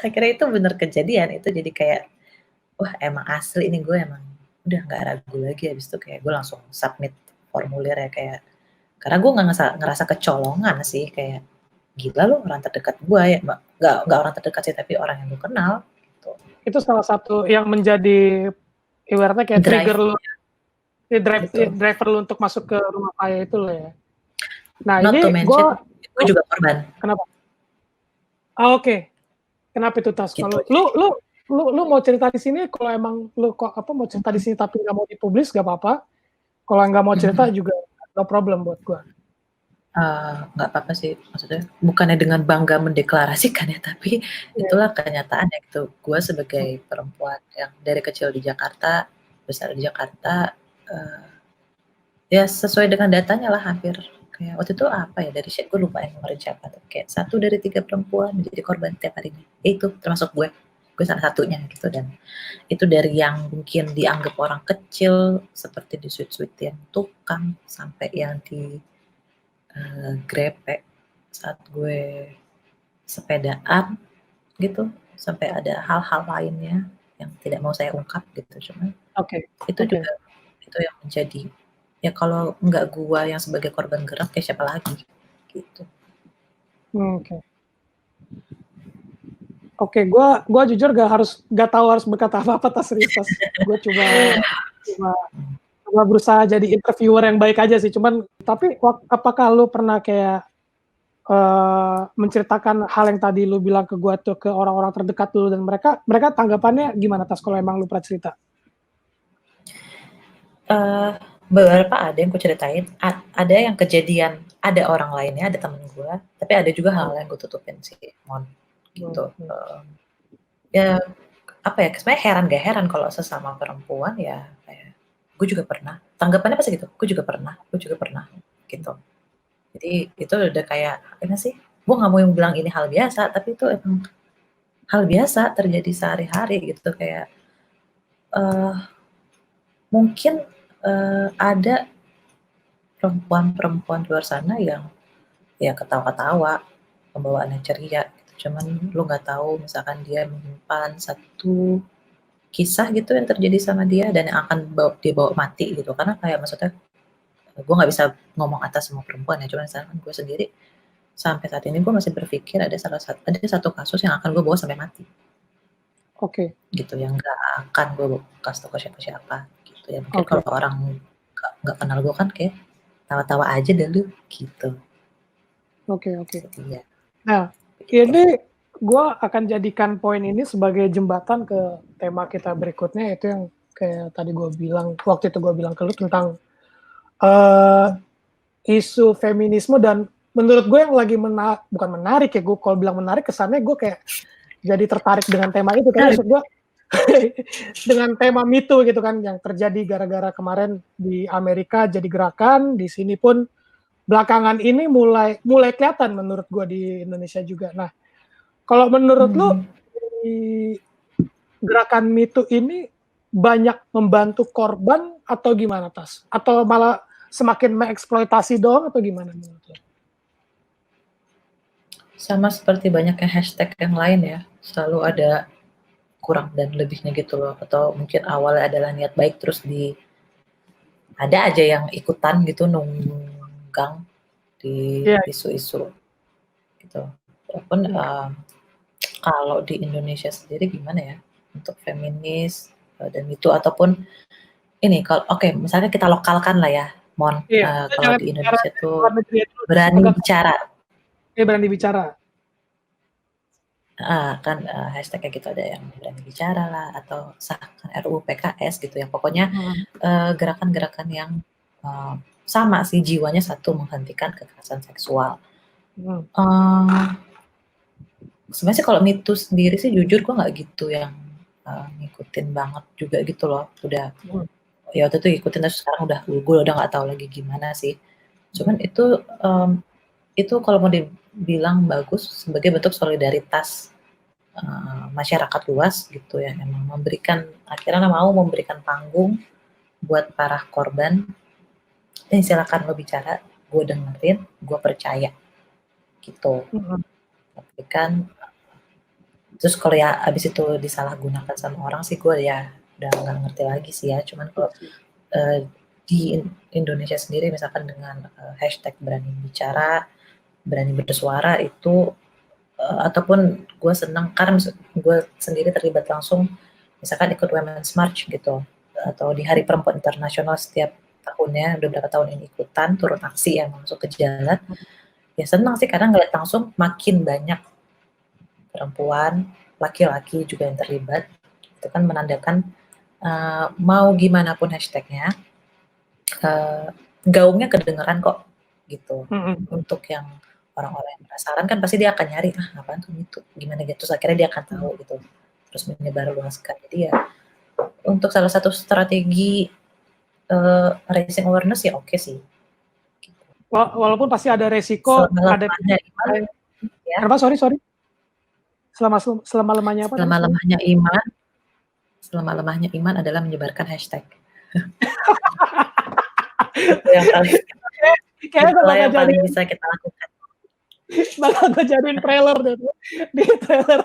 Akhirnya itu bener kejadian, itu jadi kayak wah emang asli ini, gue emang udah nggak ragu lagi. Habis itu kayak gue langsung submit formulir ya, kayak Karena gue ngerasa kecolongan sih, kayak gila lu orang terdekat gue ya, nggak orang terdekat sih, tapi orang yang gue kenal gitu. Itu salah satu yang menjadi ibaratnya kayak trigger lu, driver lu untuk masuk ke rumah kaya itu lo ya. Nah Not to ini mention gue juga korban. Kenapa? Oke. Kenapa itu Tas? Gitu. Kalau lu mau cerita di sini, kalau emang lu kok mau cerita di sini tapi nggak mau dipublis gak apa-apa. Kalau nggak mau cerita juga no problem buat gua. Nggak apa-apa sih, maksudnya bukannya dengan bangga mendeklarasikan ya, tapi itulah kenyataan ya gitu. Gue sebagai perempuan yang dari kecil di Jakarta, besar di Jakarta, ya sesuai dengan datanya lah hampir. Kayak waktu itu apa ya, dari gue lupa yang kemarin siapa tuh, kayak 1 dari 3 perempuan menjadi korban tiap harinya. Itu termasuk gue salah satunya gitu. Dan itu dari yang mungkin dianggap orang kecil seperti disuit-suitin tukang, sampai yang di grepe saat gue sepedaan gitu, sampai ada hal-hal lainnya yang tidak mau saya ungkap gitu. Cuman itu juga itu yang menjadi, ya kalau nggak gua yang sebagai korban gerak, kayak siapa lagi gitu. Oke, gua jujur gak tahu harus berkata apa Tas, serius Tas. Gue cuma berusaha jadi interviewer yang baik aja sih. Cuman tapi apakah lu pernah kayak menceritakan hal yang tadi lu bilang ke gua tuh ke orang-orang terdekat lu, dan mereka tanggapannya gimana Tas kalau emang lu pernah cerita? Beberapa ada yang gue ceritain, ada yang kejadian, ada orang lainnya, ada temen gue, tapi ada juga hal yang gue tutupin sih, gitu. Ya apa ya, sebenarnya heran gak heran kalau sesama perempuan ya, kayak gue juga pernah. Tanggapannya pasti gitu, gue juga pernah gitu. Jadi itu udah kayak apa sih? Gue nggak mau yang bilang ini hal biasa, tapi itu emang hal biasa terjadi sehari-hari gitu. Kayak mungkin ada perempuan-perempuan di luar sana yang ya ketawa-ketawa, pembawaannya ceria, gitu. Cuman lu nggak tahu misalkan dia menyimpan satu kisah gitu yang terjadi sama dia dan yang akan dia bawa mati gitu. Karena kayak maksudnya gue nggak bisa ngomong atas semua perempuan ya, cuman misalkan gue sendiri sampai saat ini gue masih berpikir ada satu kasus yang akan gue bawa sampai mati. Gitu, yang nggak akan gue kasih tau ke siapa-siapa gitu ya. Mungkin kalau orang nggak kenal gue kan kayak tawa-tawa aja deh lu gitu. Iya. Nah, ini gue akan jadikan poin ini sebagai jembatan ke tema kita berikutnya, yaitu yang kayak tadi gue bilang, waktu itu gue bilang ke lu tentang isu feminisme. Dan menurut gue yang lagi bukan menarik ya, gue kalau bilang menarik kesannya gue kayak jadi tertarik dengan tema itu, karena maksud gue dengan tema Me Too gitu kan, yang terjadi gara-gara kemarin di Amerika jadi gerakan, di sini pun belakangan ini mulai kelihatan menurut gue di Indonesia juga. Nah, kalau menurut lu gerakan Me Too ini banyak membantu korban atau gimana Tas? Atau malah semakin mengeksploitasi doang atau gimana menurut lu? Sama seperti banyaknya hashtag yang lain ya, selalu ada kurang dan lebihnya gitu loh. Atau mungkin awalnya adalah niat baik, terus ada aja yang ikutan gitu nunggang di isu-isu gitu. Walaupun kalau di Indonesia sendiri gimana ya untuk feminis dan itu, ataupun ini kalau misalnya kita lokalkan lah ya, kalau di Indonesia tuh berani bicara. Berani bicara. Kan hashtag kayak gitu, ada yang berani bicara lah, atau sahkan RUU PKS gitu ya. Pokoknya gerakan-gerakan yang sama sih, jiwanya satu, menghentikan kekerasan seksual. Sebenarnya sih kalau Me Too sendiri sih jujur gue nggak gitu yang ngikutin banget juga gitu loh. Udah ya waktu itu ikutin, terus sekarang gue udah nggak tahu lagi gimana sih. Cuman itu kalau mau dibilang bagus sebagai bentuk solidaritas masyarakat luas gitu ya, emang akhirnya mau memberikan panggung buat para korban. Silakan lo bicara, gue dengerin, gue percaya gitu. Tapi kan terus kalau ya abis itu disalahgunakan sama orang sih, gue ya udah nggak ngerti lagi sih ya. Cuman kalau di Indonesia sendiri misalkan dengan hashtag berani bicara, berani bersuara itu ataupun gue senang karena gue sendiri terlibat langsung misalkan ikut Women's March gitu atau di Hari Perempuan Internasional setiap tahunnya udah berapa tahun ini ikutan turun aksi yang masuk ke jalan ya senang sih karena ngeliat langsung makin banyak perempuan laki-laki juga yang terlibat itu kan menandakan mau gimana pun hashtagnya gaungnya kedengeran kok gitu. Untuk yang orang-orang yang penasaran kan pasti dia akan nyari apaan tuh itu gimana gitu terus akhirnya dia akan tahu gitu terus menyebar luaskan jadi ya untuk salah satu strategi raising awareness ya oke sih gitu. Walaupun pasti ada resiko ada ya. Kenapa sorry selama lemahnya apa selama lemahnya iman adalah menyebarkan hashtag itu yang paling bisa kita lakukan. Bakal gue jadiin trailer deh di trailer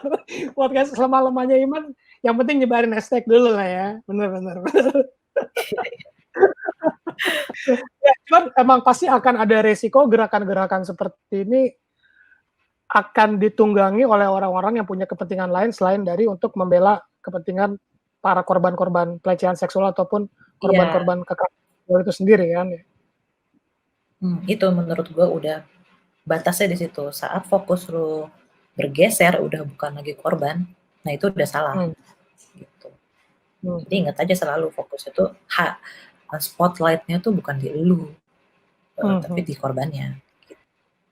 podcast selama lemahnya iman yang penting nyebarin hashtag dulu lah ya bener. Ya, cuman emang pasti akan ada resiko gerakan-gerakan seperti ini akan ditunggangi oleh orang-orang yang punya kepentingan lain selain dari untuk membela kepentingan para korban-korban pelecehan seksual ataupun korban-korban kekerasan itu sendiri kan ya. Itu menurut gue udah batasnya di situ. Saat fokus lu bergeser udah bukan lagi korban, nah itu udah salah. Gitu. Jadi ingat aja selalu fokus itu spotlight-nya tuh bukan di lu, tapi di korbannya. Gitu.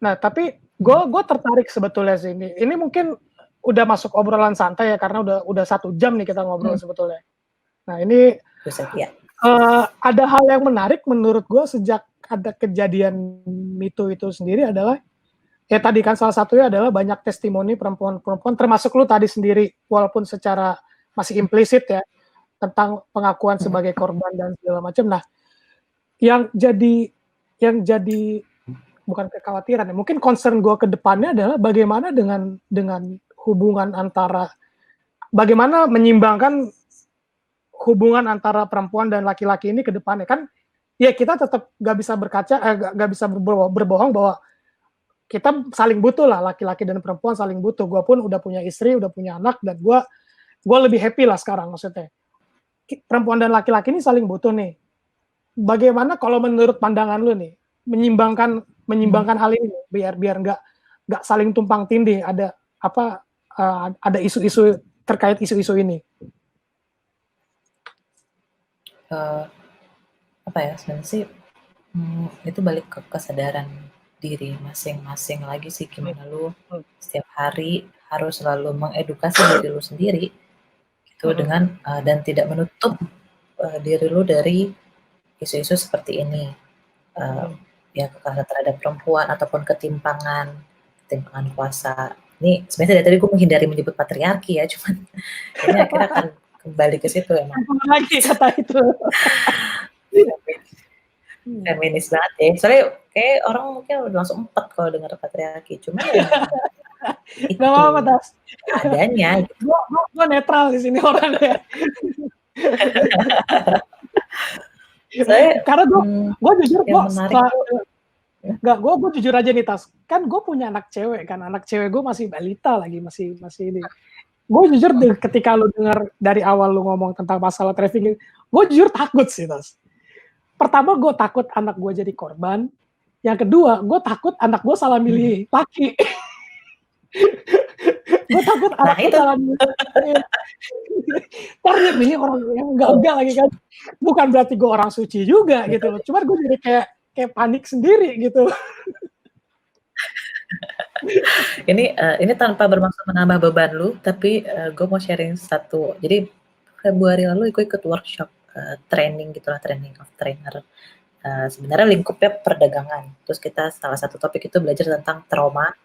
Nah, tapi gue tertarik sebetulnya sih ini. Ini mungkin udah masuk obrolan santai ya karena udah 1 jam nih kita ngobrol sebetulnya. Nah ini ada hal yang menarik menurut gue sejak ada kejadian MeToo itu sendiri adalah ya tadi kan salah satunya adalah banyak testimoni perempuan-perempuan termasuk lu tadi sendiri walaupun secara masih implisit ya tentang pengakuan sebagai korban dan segala macam. Nah, yang jadi bukan kekhawatiran ya, mungkin concern gue ke depannya adalah bagaimana dengan hubungan antara bagaimana menyimbangkan hubungan antara perempuan dan laki-laki ini ke depannya kan ya kita tetap gak bisa gak bisa berbohong bahwa kita saling butuh lah laki-laki dan perempuan saling butuh. Gue pun udah punya istri, udah punya anak dan gue lebih happy lah sekarang maksudnya. Perempuan dan laki-laki ini saling butuh nih. Bagaimana kalau menurut pandangan lu nih menyimbangkan hal ini biar nggak saling tumpang tindih ada isu-isu terkait isu-isu ini. Sebenarnya sih itu balik ke kesadaran diri masing-masing lagi sih gimana lu setiap hari harus selalu mengedukasi diri lu sendiri gitu dengan dan tidak menutup diri lu dari isu-isu seperti ini ya kekerasan terhadap perempuan ataupun ketimpangan kuasa. Ini sebenarnya dari tadi gue menghindari menyebut patriarki ya, cuman ini akhirnya akan kembali ke situ emang. Lagi kata itu. Feminis banget ya. Soalnya kayak orang mungkin udah langsung empet kalau dengar patriarki. Cuman ya itu adanya. Gitu. Gue netral di sini orangnya. Karena gue jujur gue jujur aja nih Tas, kan gue punya anak cewek kan, anak cewek gue masih balita lagi, masih ini. Gue jujur ketika lu dengar dari awal lu ngomong tentang masalah trafficking, gue jujur takut sih Tas. Pertama gue takut anak gue jadi korban, yang kedua gue takut anak gue salah milih laki. Gue takut anak gue salah milih. Karena ini orang yang enggak lagi kan, bukan berarti gue orang suci juga gitu loh, cuman gue jadi kayak panik sendiri gitu. Ini tanpa bermaksud menambah beban lu, tapi gue mau sharing satu. Jadi Februari lalu gue ikut workshop training gitulah, training of trainer. Sebenarnya lingkupnya perdagangan. Terus kita salah satu topik itu belajar tentang trauma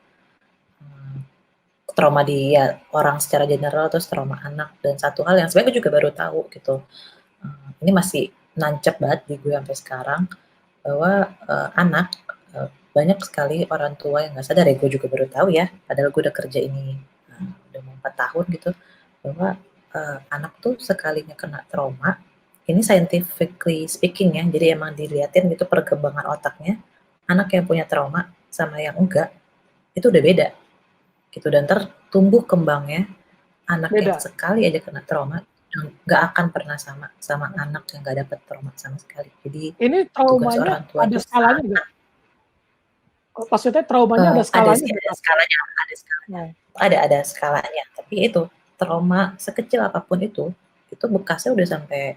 di orang secara general, terus trauma anak, dan satu hal yang sebenarnya gue juga baru tahu gitu. Ini masih nancep banget di gue sampai sekarang bahwa anak banyak sekali orang tua yang nggak sadar ya, gue juga baru tahu ya, padahal gue udah kerja ini udah mau 4 tahun gitu, bahwa anak tuh sekalinya kena trauma ini scientifically speaking ya, jadi emang dilihatin gitu perkembangan otaknya, anak yang punya trauma sama yang enggak, itu udah beda, gitu. Dan tumbuh kembangnya anak yang Beda. sekali aja kena trauma, nggak akan pernah sama anak yang nggak dapet trauma sama sekali. Jadi Ini tugas traumanya orang tua ada tuh skalanya nggak? Maksudnya traumanya ada ada skalanya sih, nggak? ada skalanya, Nah, ada skalanya. Tapi itu trauma sekecil apapun itu bekasnya udah sampai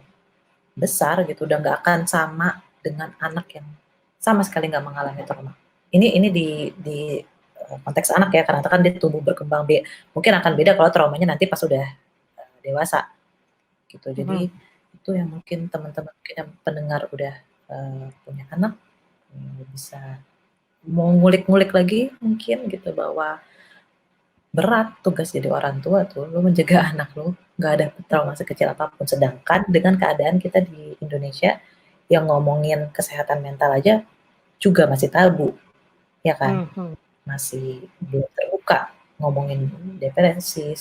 besar gitu, udah nggak akan sama dengan anak yang sama sekali nggak mengalami trauma. Ini di konteks anak ya, karena kan dia tumbuh berkembang, mungkin akan beda kalau traumanya nanti pas udah dewasa gitu. Jadi itu yang mungkin teman-teman mungkin yang pendengar udah punya anak bisa mau ngulik-ngulik lagi mungkin gitu, bahwa berat tugas jadi orang tua tuh, lu menjaga anak lu nggak ada trauma sekecil apapun. Sedangkan dengan keadaan kita di Indonesia yang ngomongin kesehatan mental aja juga masih tabu, ya kan? Masih belum terbuka ngomongin depresi,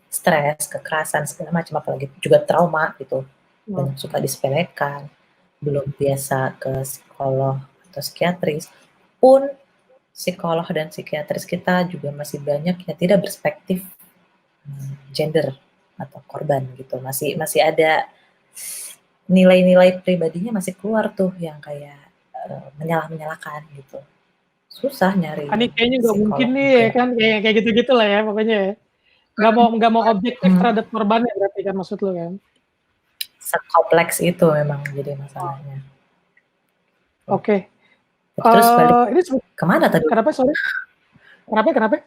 stres, kekerasan segala macam, apalagi juga trauma gitu. Banyak suka disepelekan, belum biasa ke psikolog atau psikiatris. Pun psikolog dan psikiatris kita juga masih banyak yang tidak berspektif gender atau korban gitu. Masih ada nilai-nilai pribadinya masih keluar tuh yang kayak menyalah-menyalahkan gitu. Susah nyari ini kayaknya nggak mungkin psikolog nih ya juga. kan, kayak gitu-gitu lah ya pokoknya ya. Nggak mau objektif terhadap korbannya berarti kan maksud lu kan? Sekompleks itu memang jadi masalahnya. Oke. Terus balik Ini kemana tadi? kenapa sorry? Kenapa?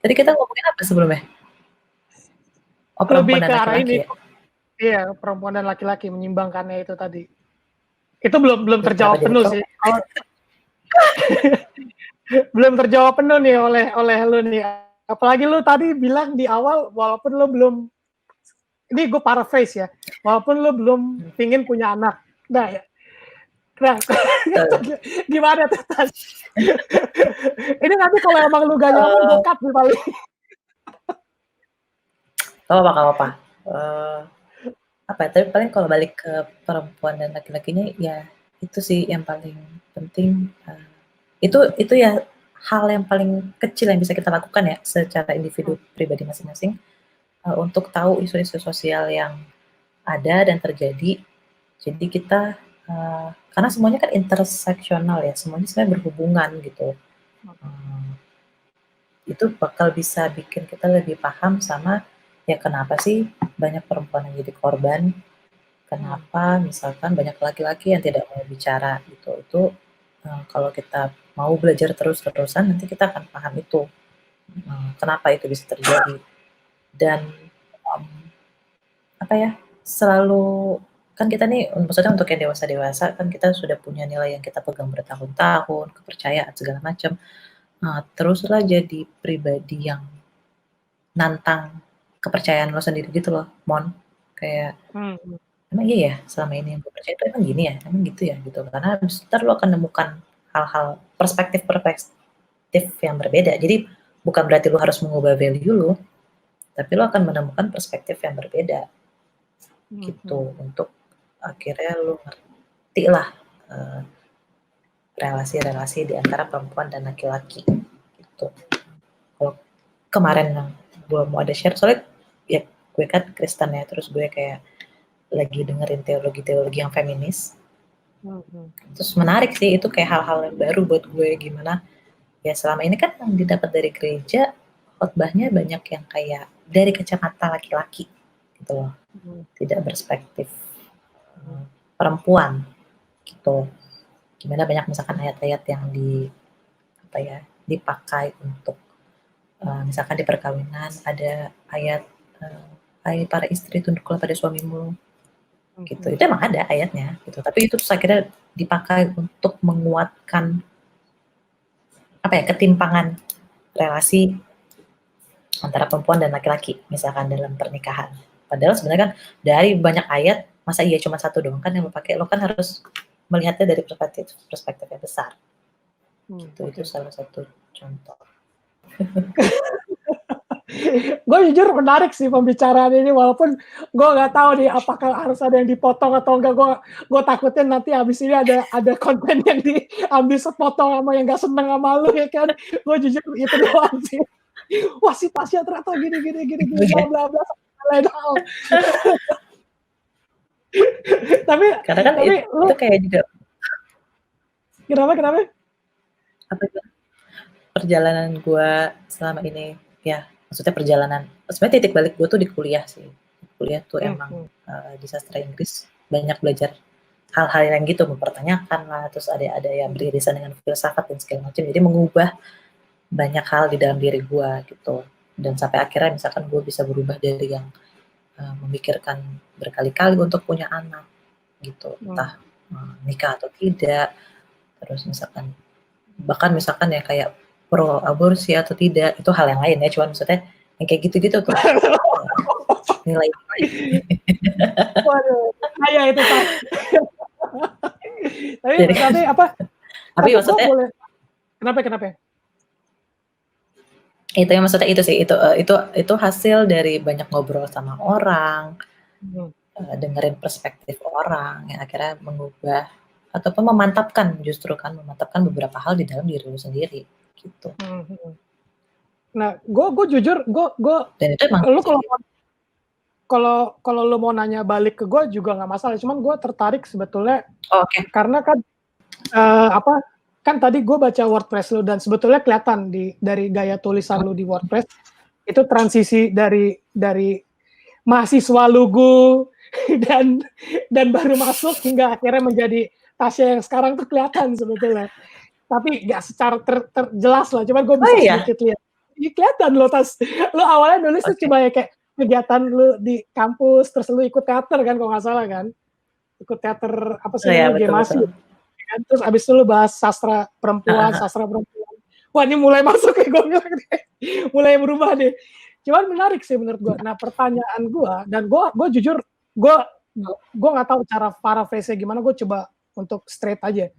Tadi kita ngomongin apa sebelumnya? Oh, perempuan Lebih ke dan arah laki-laki ini. ya? Iya, perempuan dan laki-laki menyimbangkannya itu tadi. Itu belum Kenapa terjawab jadi penuh sih. trauma? Belum terjawab penuh nih oleh lu nih. Apalagi lu tadi bilang di awal walaupun lu belum, ini gue paraphrase ya, walaupun lu belum pingin punya anak. Nah, gimana tuh tadi? Ini nanti kalau emang lu gak nyaman gue cut nih paling. Oh, apa-apa. Apa ya, tapi paling kalau balik ke perempuan dan laki-lakinya ya itu sih yang paling penting. Itu ya hal yang paling kecil yang bisa kita lakukan ya secara individu pribadi masing-masing, untuk tahu isu-isu sosial yang ada dan terjadi. Jadi kita karena semuanya kan interseksional ya, semuanya sebenarnya berhubungan gitu. Itu bakal bisa bikin kita lebih paham sama ya kenapa sih banyak perempuan yang jadi korban, kenapa misalkan banyak laki-laki yang tidak mau bicara gitu. Itu kalau kita mau belajar terus-terusan nanti kita akan paham itu, kenapa itu bisa terjadi. Dan apa ya, selalu kan kita nih maksudnya untuk yang dewasa-dewasa kan kita sudah punya nilai yang kita pegang bertahun-tahun, kepercayaan segala macam. Teruslah jadi pribadi yang nantang kepercayaan lo sendiri gitu loh, Mon. Kayak, emang iya ya selama ini yang gue percaya itu emang gini ya? Emang gitu ya? Gitu. Karena ntar lo akan nemukan hal-hal perspektif yang berbeda. Jadi bukan berarti lo harus mengubah value lo, tapi lo akan menemukan perspektif yang berbeda. Gitu. Untuk akhirnya lo ngerti lah relasi-relasi di antara perempuan dan laki-laki. Gitu. Kalau kemarin yang gue mau ada share, soalnya ya gue kan Kristen ya, terus gue kayak lagi dengerin teologi-teologi yang feminis. Terus menarik sih, itu kayak hal-hal yang baru buat gue, gimana ya selama ini kan yang didapat dari gereja khotbahnya banyak yang kayak dari kacamata laki-laki gitu loh, tidak berspektif perempuan gitu. Gimana banyak misalkan ayat-ayat yang dipakai untuk misalkan di perkawinan ada ayat hai para istri tunduklah pada suamimu gitu. Itu emang ada ayatnya gitu, tapi itu terus akhirnya dipakai untuk menguatkan ketimpangan relasi antara perempuan dan laki-laki misalkan dalam pernikahan. Padahal sebenarnya kan dari banyak ayat masa iya cuma satu doang kan yang lo pakai, lo kan harus melihatnya dari perspektif yang besar. Gitu. Itu salah satu contoh. Gue jujur menarik sih pembicaraan ini, walaupun gue nggak tahu nih apakah harus ada yang dipotong atau enggak. Gue takutnya nanti habis ini ada konten yang diambil sepotong sama yang nggak seneng sama lu ya kan. Gue jujur itu doang sih. Wah si Tasya ternyata gini bla bla bla lain hal. Karena kan tapi itu kayak juga kenapa? apa itu, perjalanan gue selama ini ya, maksudnya perjalanan sebenarnya titik balik gue tuh di kuliah sih. Kuliah tuh emang di sastra Inggris banyak belajar hal-hal yang gitu, mempertanyakan lah, terus ada yang beririsan dengan filsafat dan segala macam, jadi mengubah banyak hal di dalam diri gue gitu. Dan sampai akhirnya misalkan gue bisa berubah dari yang memikirkan berkali-kali untuk punya anak gitu, entah nikah atau tidak, terus bahkan misalkan ya kayak pro aborsi atau tidak, itu hal yang lain ya, cuman maksudnya yang kayak gitu-gitu tuh nilai. Waduh, kayak itu Pak. Tapi apa? Tapi maksudnya boleh. Kenapa? Itu yang maksudnya itu sih, itu hasil dari banyak ngobrol sama orang, dengerin perspektif orang yang akhirnya mengubah ataupun memantapkan beberapa hal di dalam diri lu sendiri gitu. Nah, gue jujur, dan itu emang lu kalau lu mau nanya balik ke gue juga nggak masalah, cuman gue tertarik sebetulnya karena kan kan tadi gue baca WordPress lu dan sebetulnya kelihatan dari gaya tulisan lu di WordPress itu transisi dari mahasiswa lugu dan baru masuk hingga akhirnya menjadi Tasya yang sekarang tuh kelihatan sebetulnya. Tapi nggak secara jelas lah, cuman gue bisa sedikit lihat. Ini kelihatan lo lo awalnya nulis tuh cuma ya kayak kegiatan lu di kampus, terus lu ikut teater kan kalau nggak salah kan, ikut teater apa sih namanya, Gemasi. Kan? Terus abis itu lu bahas sastra perempuan. Wah ini mulai masuk ya, gue bilang deh. Mulai berubah deh. Cuman menarik sih menurut gue. Nah pertanyaan gue, dan gue jujur, gue nggak tahu cara paraphrase gimana, gue coba untuk straight aja.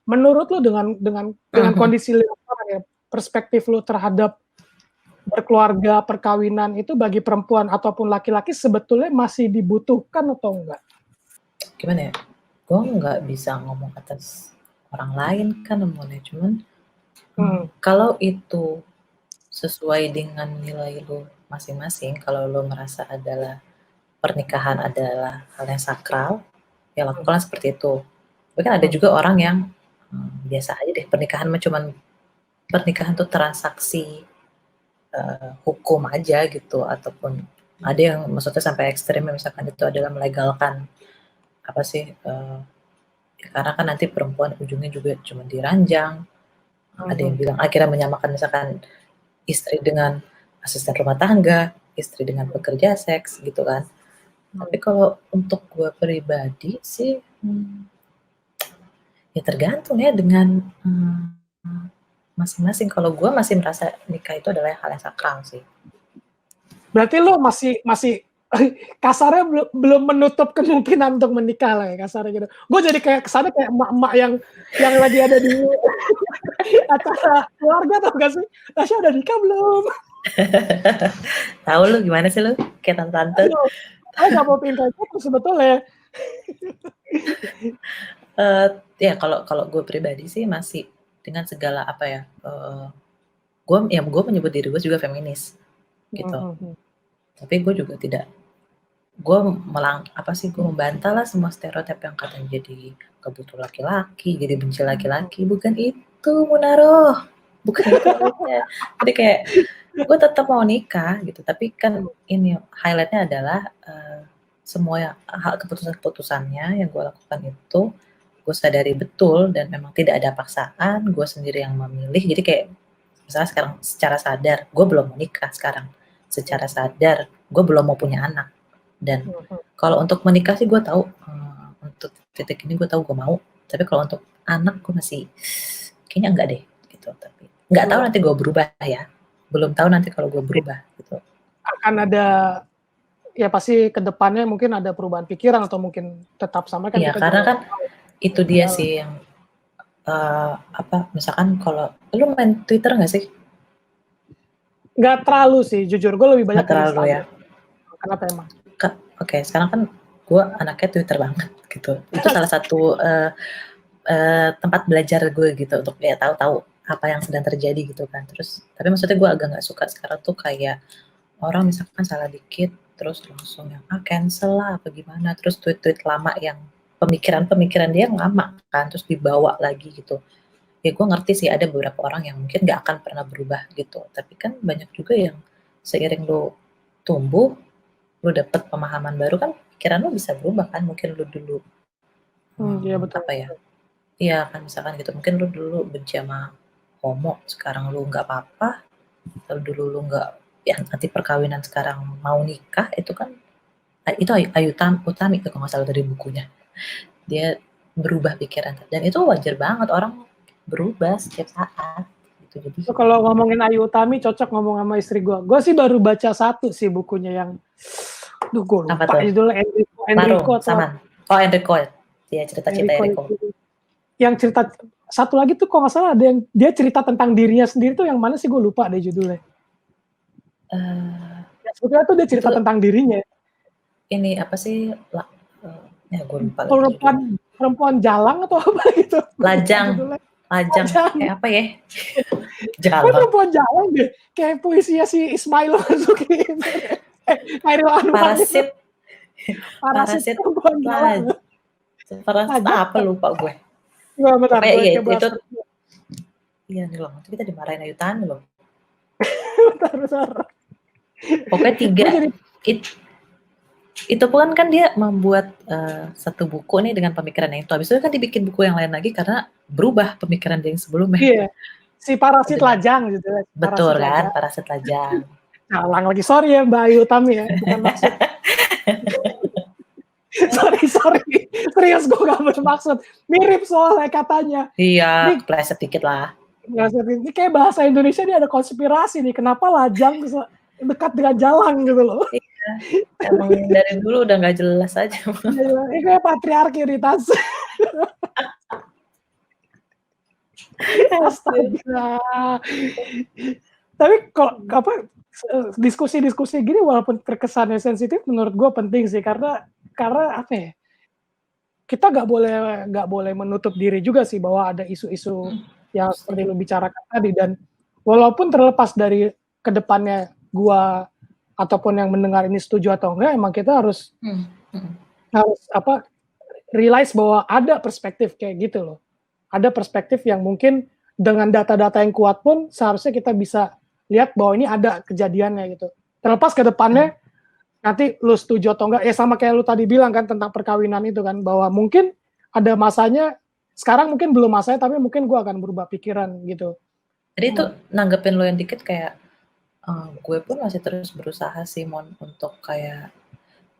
Menurut lu dengan kondisi lu, perspektif lu terhadap berkeluarga, perkawinan itu bagi perempuan ataupun laki-laki sebetulnya masih dibutuhkan atau enggak? Gimana ya? Gue nggak bisa ngomong atas orang lain kan namanya, cuman kalau itu sesuai dengan nilai lu masing-masing, kalau lu merasa adalah pernikahan adalah hal yang sakral, ya lakukanlah seperti itu. Tapi kan ada juga orang yang biasa aja deh, pernikahan tuh transaksi hukum aja gitu, ataupun ada yang maksudnya sampai ekstrim, misalkan itu adalah melegalkan apa sih, karena kan nanti perempuan ujungnya juga cuma diranjang. Ada yang bilang akhirnya menyamakan misalkan istri dengan asisten rumah tangga, istri dengan pekerja seks gitu kan. Tapi kalau untuk gue pribadi sih, ya tergantung ya dengan masing-masing. Kalau gue masih merasa nikah itu adalah hal yang sakral sih. Berarti lo masih kasarnya belum menutup kemungkinan untuk menikah lah ya, kasarnya gitu. Gue jadi kayak kesannya kayak emak-emak yang lagi ada di acara keluarga, tau gak sih? Tasya udah nikah belum? Tahu lu gimana sih lu? Kayak tante-tante. Saya gak mau pindah itu sebetulnya. Ya kalau gue pribadi sih masih dengan segala apa ya, gue menyebut diri gue juga feminis gitu. Tapi gue juga tidak, gue membantah lah semua stereotip yang katanya jadi kebutuh laki-laki, jadi benci laki-laki. Bukan itu, Munaroh, bukan itu. Jadi kayak gue tetap mau nikah gitu, tapi kan ini highlightnya adalah semua hal keputusannya yang gue lakukan itu gue sadari betul dan memang tidak ada paksaan, gue sendiri yang memilih. Jadi kayak misalnya sekarang secara sadar gue belum mau nikah sekarang, secara sadar gue belum mau punya anak. Dan kalau untuk menikah sih gue tahu, untuk titik ini gue tahu gue mau. Tapi kalau untuk anak gue masih kayaknya enggak deh gitu. Tapi nggak tahu nanti gue berubah ya, belum tahu nanti kalau gue berubah gitu. Akan ada ya, pasti kedepannya mungkin ada perubahan pikiran atau mungkin tetap sama kan? Iya, karena kan itu dia sih yang misalkan kalau lu main Twitter nggak sih? Nggak terlalu sih, jujur gue lebih banyak Nggak terlalu dari ya. Instagram. Kenapa emang? Oke, sekarang kan gue anaknya Twitter banget gitu. Itu salah satu tempat belajar gue gitu untuk ya tahu-tahu apa yang sedang terjadi gitu kan. Terus tapi maksudnya gue agak nggak suka sekarang tuh kayak orang misalkan salah dikit terus langsung yang cancel lah apa gimana, terus tweet-tweet lama yang pemikiran dia yang lama kan terus dibawa lagi gitu. Ya gue ngerti sih ada beberapa orang yang mungkin nggak akan pernah berubah gitu, tapi kan banyak juga yang seiring lu tumbuh, lu dapet pemahaman baru kan pikiran lu bisa berubah kan. Mungkin lu dulu Iya betul. apa ya, iya kan misalkan gitu, mungkin lu dulu benci sama homo, sekarang lu nggak apa-apa, atau dulu lu nggak ya nanti perkawinan sekarang mau nikah, itu kan itu Ayu Utami itu kalau nggak salah dari bukunya, dia berubah pikiran dan itu wajar banget orang berubah setiap saat gitu. Jadi Kalau ngomongin Ayu Utami cocok ngomong sama istri gue. Gue sih baru baca satu sih bukunya yang, gue lupa judulnya Enrico Saman. Oh Enrico ya, cerita-cerita Enrico. Yang cerita satu lagi tuh kok nggak salah ada yang dia cerita tentang dirinya sendiri tuh yang mana sih, gue lupa deh judulnya. Sebetulnya tuh dia cerita itu, tentang dirinya. Ini apa sih? Ya gue lupa. Perempuan jalang atau apa gitu. Lajang. Kayak apa ya? Jalang. Perempuan jalang deh. Kayak puisinya si Ismail Marzuki. Khairil Anwar. Parasit perempuan jalang. Parasit apa lupa gue. Iya benar. Itu. Iya nih loh. Kita dimarahin Ayu Utami loh. Bentar. Pokoknya 3 itu pun kan dia membuat satu buku nih dengan pemikiran yang itu. Habis itu kan dibikin buku yang lain lagi karena berubah pemikiran dia yang sebelumnya. Iya. Si Parasit Lajang gitu. Betul kan, Parasit Lajang. Jalang lagi, sorry ya Mbak Ayu Utami ya, bukan maksud. sorry. Serius gue gak bermaksud. Mirip soalnya katanya. Iya, kepleset dikit lah. Ini kayak bahasa Indonesia ini ada konspirasi nih. Kenapa Lajang dekat dengan jalang gitu loh. Iya, emang dari dulu udah gak jelas aja. Ini kayak patriarki iritasi. Astaga. Tapi kalau diskusi-diskusi gini walaupun terkesannya sensitif, menurut gue penting sih karena apa ya? Kita nggak boleh menutup diri juga sih bahwa ada isu-isu yang seperti lu bicarakan tadi, dan walaupun terlepas dari kedepannya gua ataupun yang mendengar ini setuju atau enggak, emang kita harus realize bahwa ada perspektif kayak gitu loh. Ada perspektif yang mungkin dengan data-data yang kuat pun seharusnya kita bisa lihat bahwa ini ada kejadiannya gitu. Terlepas ke depannya nanti lu setuju atau enggak, ya sama kayak lu tadi bilang kan tentang perkawinan itu kan, bahwa mungkin ada masanya, sekarang mungkin belum masanya, tapi mungkin gue akan berubah pikiran gitu. Jadi itu nanggepin lo yang dikit kayak, gue pun masih terus berusaha sih Mon untuk kayak,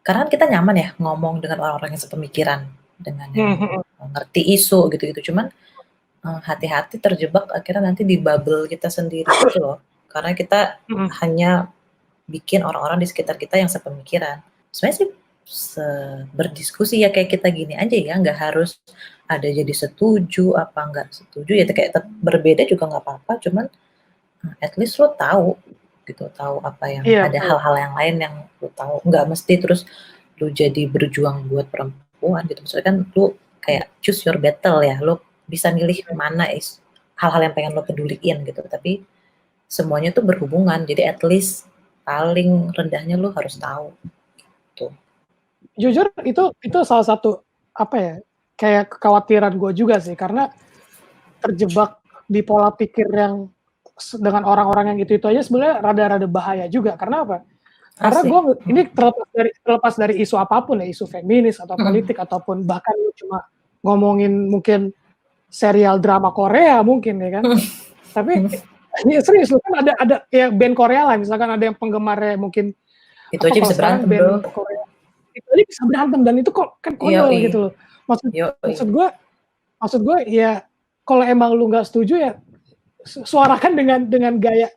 karena kita nyaman ya ngomong dengan orang-orang yang sepemikiran, dengan yang ngerti isu gitu-gitu, cuman hati-hati terjebak akhirnya nanti di bubble kita sendiri gitu loh, karena kita hanya bikin orang-orang di sekitar kita yang sepemikiran. Sebenarnya sih berdiskusi ya kayak kita gini aja ya, nggak harus ada jadi setuju apa nggak setuju ya, kayak berbeda juga nggak apa-apa, cuman at least lo tahu gitu, tahu apa yang ada hal-hal yang lain yang lo tahu, nggak mesti terus lo jadi berjuang buat perempuan gitu. Maksudnya kan lo kayak choose your battle ya, lo bisa milih mana hal-hal yang pengen lo peduliin gitu, tapi semuanya tuh berhubungan, jadi at least paling rendahnya lu harus tahu gitu. Jujur itu salah satu apa ya, kayak kekhawatiran gue juga sih, karena terjebak di pola pikir yang dengan orang-orang yang itu aja sebenarnya rada-rada bahaya juga. Karena apa? Karena gue ini terlepas dari isu apapun ya, isu feminis atau politik ataupun bahkan cuma ngomongin mungkin serial drama Korea mungkin ya kan. Tapi ini serius loh, kan ada ya band Korea lah, misalkan ada yang penggemarnya mungkin itu aja bisa berantem bro. Korea, itu aja bisa berantem, dan itu kok kan konyol gitu loh. Maksud gue ya kalau emang lu nggak setuju ya suarakan dengan gaya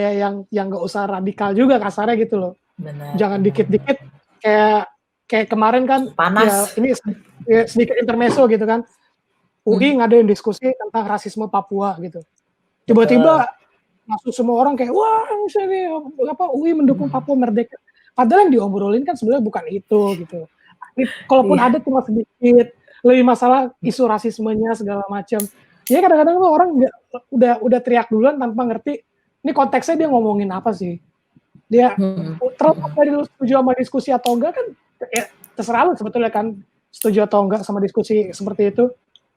yang nggak usah radikal juga kasarnya gitu loh. Jangan dikit-dikit kayak kemarin kan panas. Ya, ini sedikit intermezzo gitu kan. UI ngadain diskusi tentang rasisme Papua gitu. Tiba-tiba masuk semua orang kayak wah ini apa UI mendukung Papua merdeka. Padahal yang diobrolin kan sebenarnya bukan itu gitu. Kalaupun ada cuma sedikit, lebih masalah isu rasismenya segala macam. Ya kadang-kadang tuh orang udah teriak duluan tanpa ngerti ini konteksnya dia ngomongin apa sih. Dia terlepas dari lu setuju sama diskusi atau enggak kan ya, terserah lu sebetulnya kan setuju atau enggak sama diskusi seperti itu.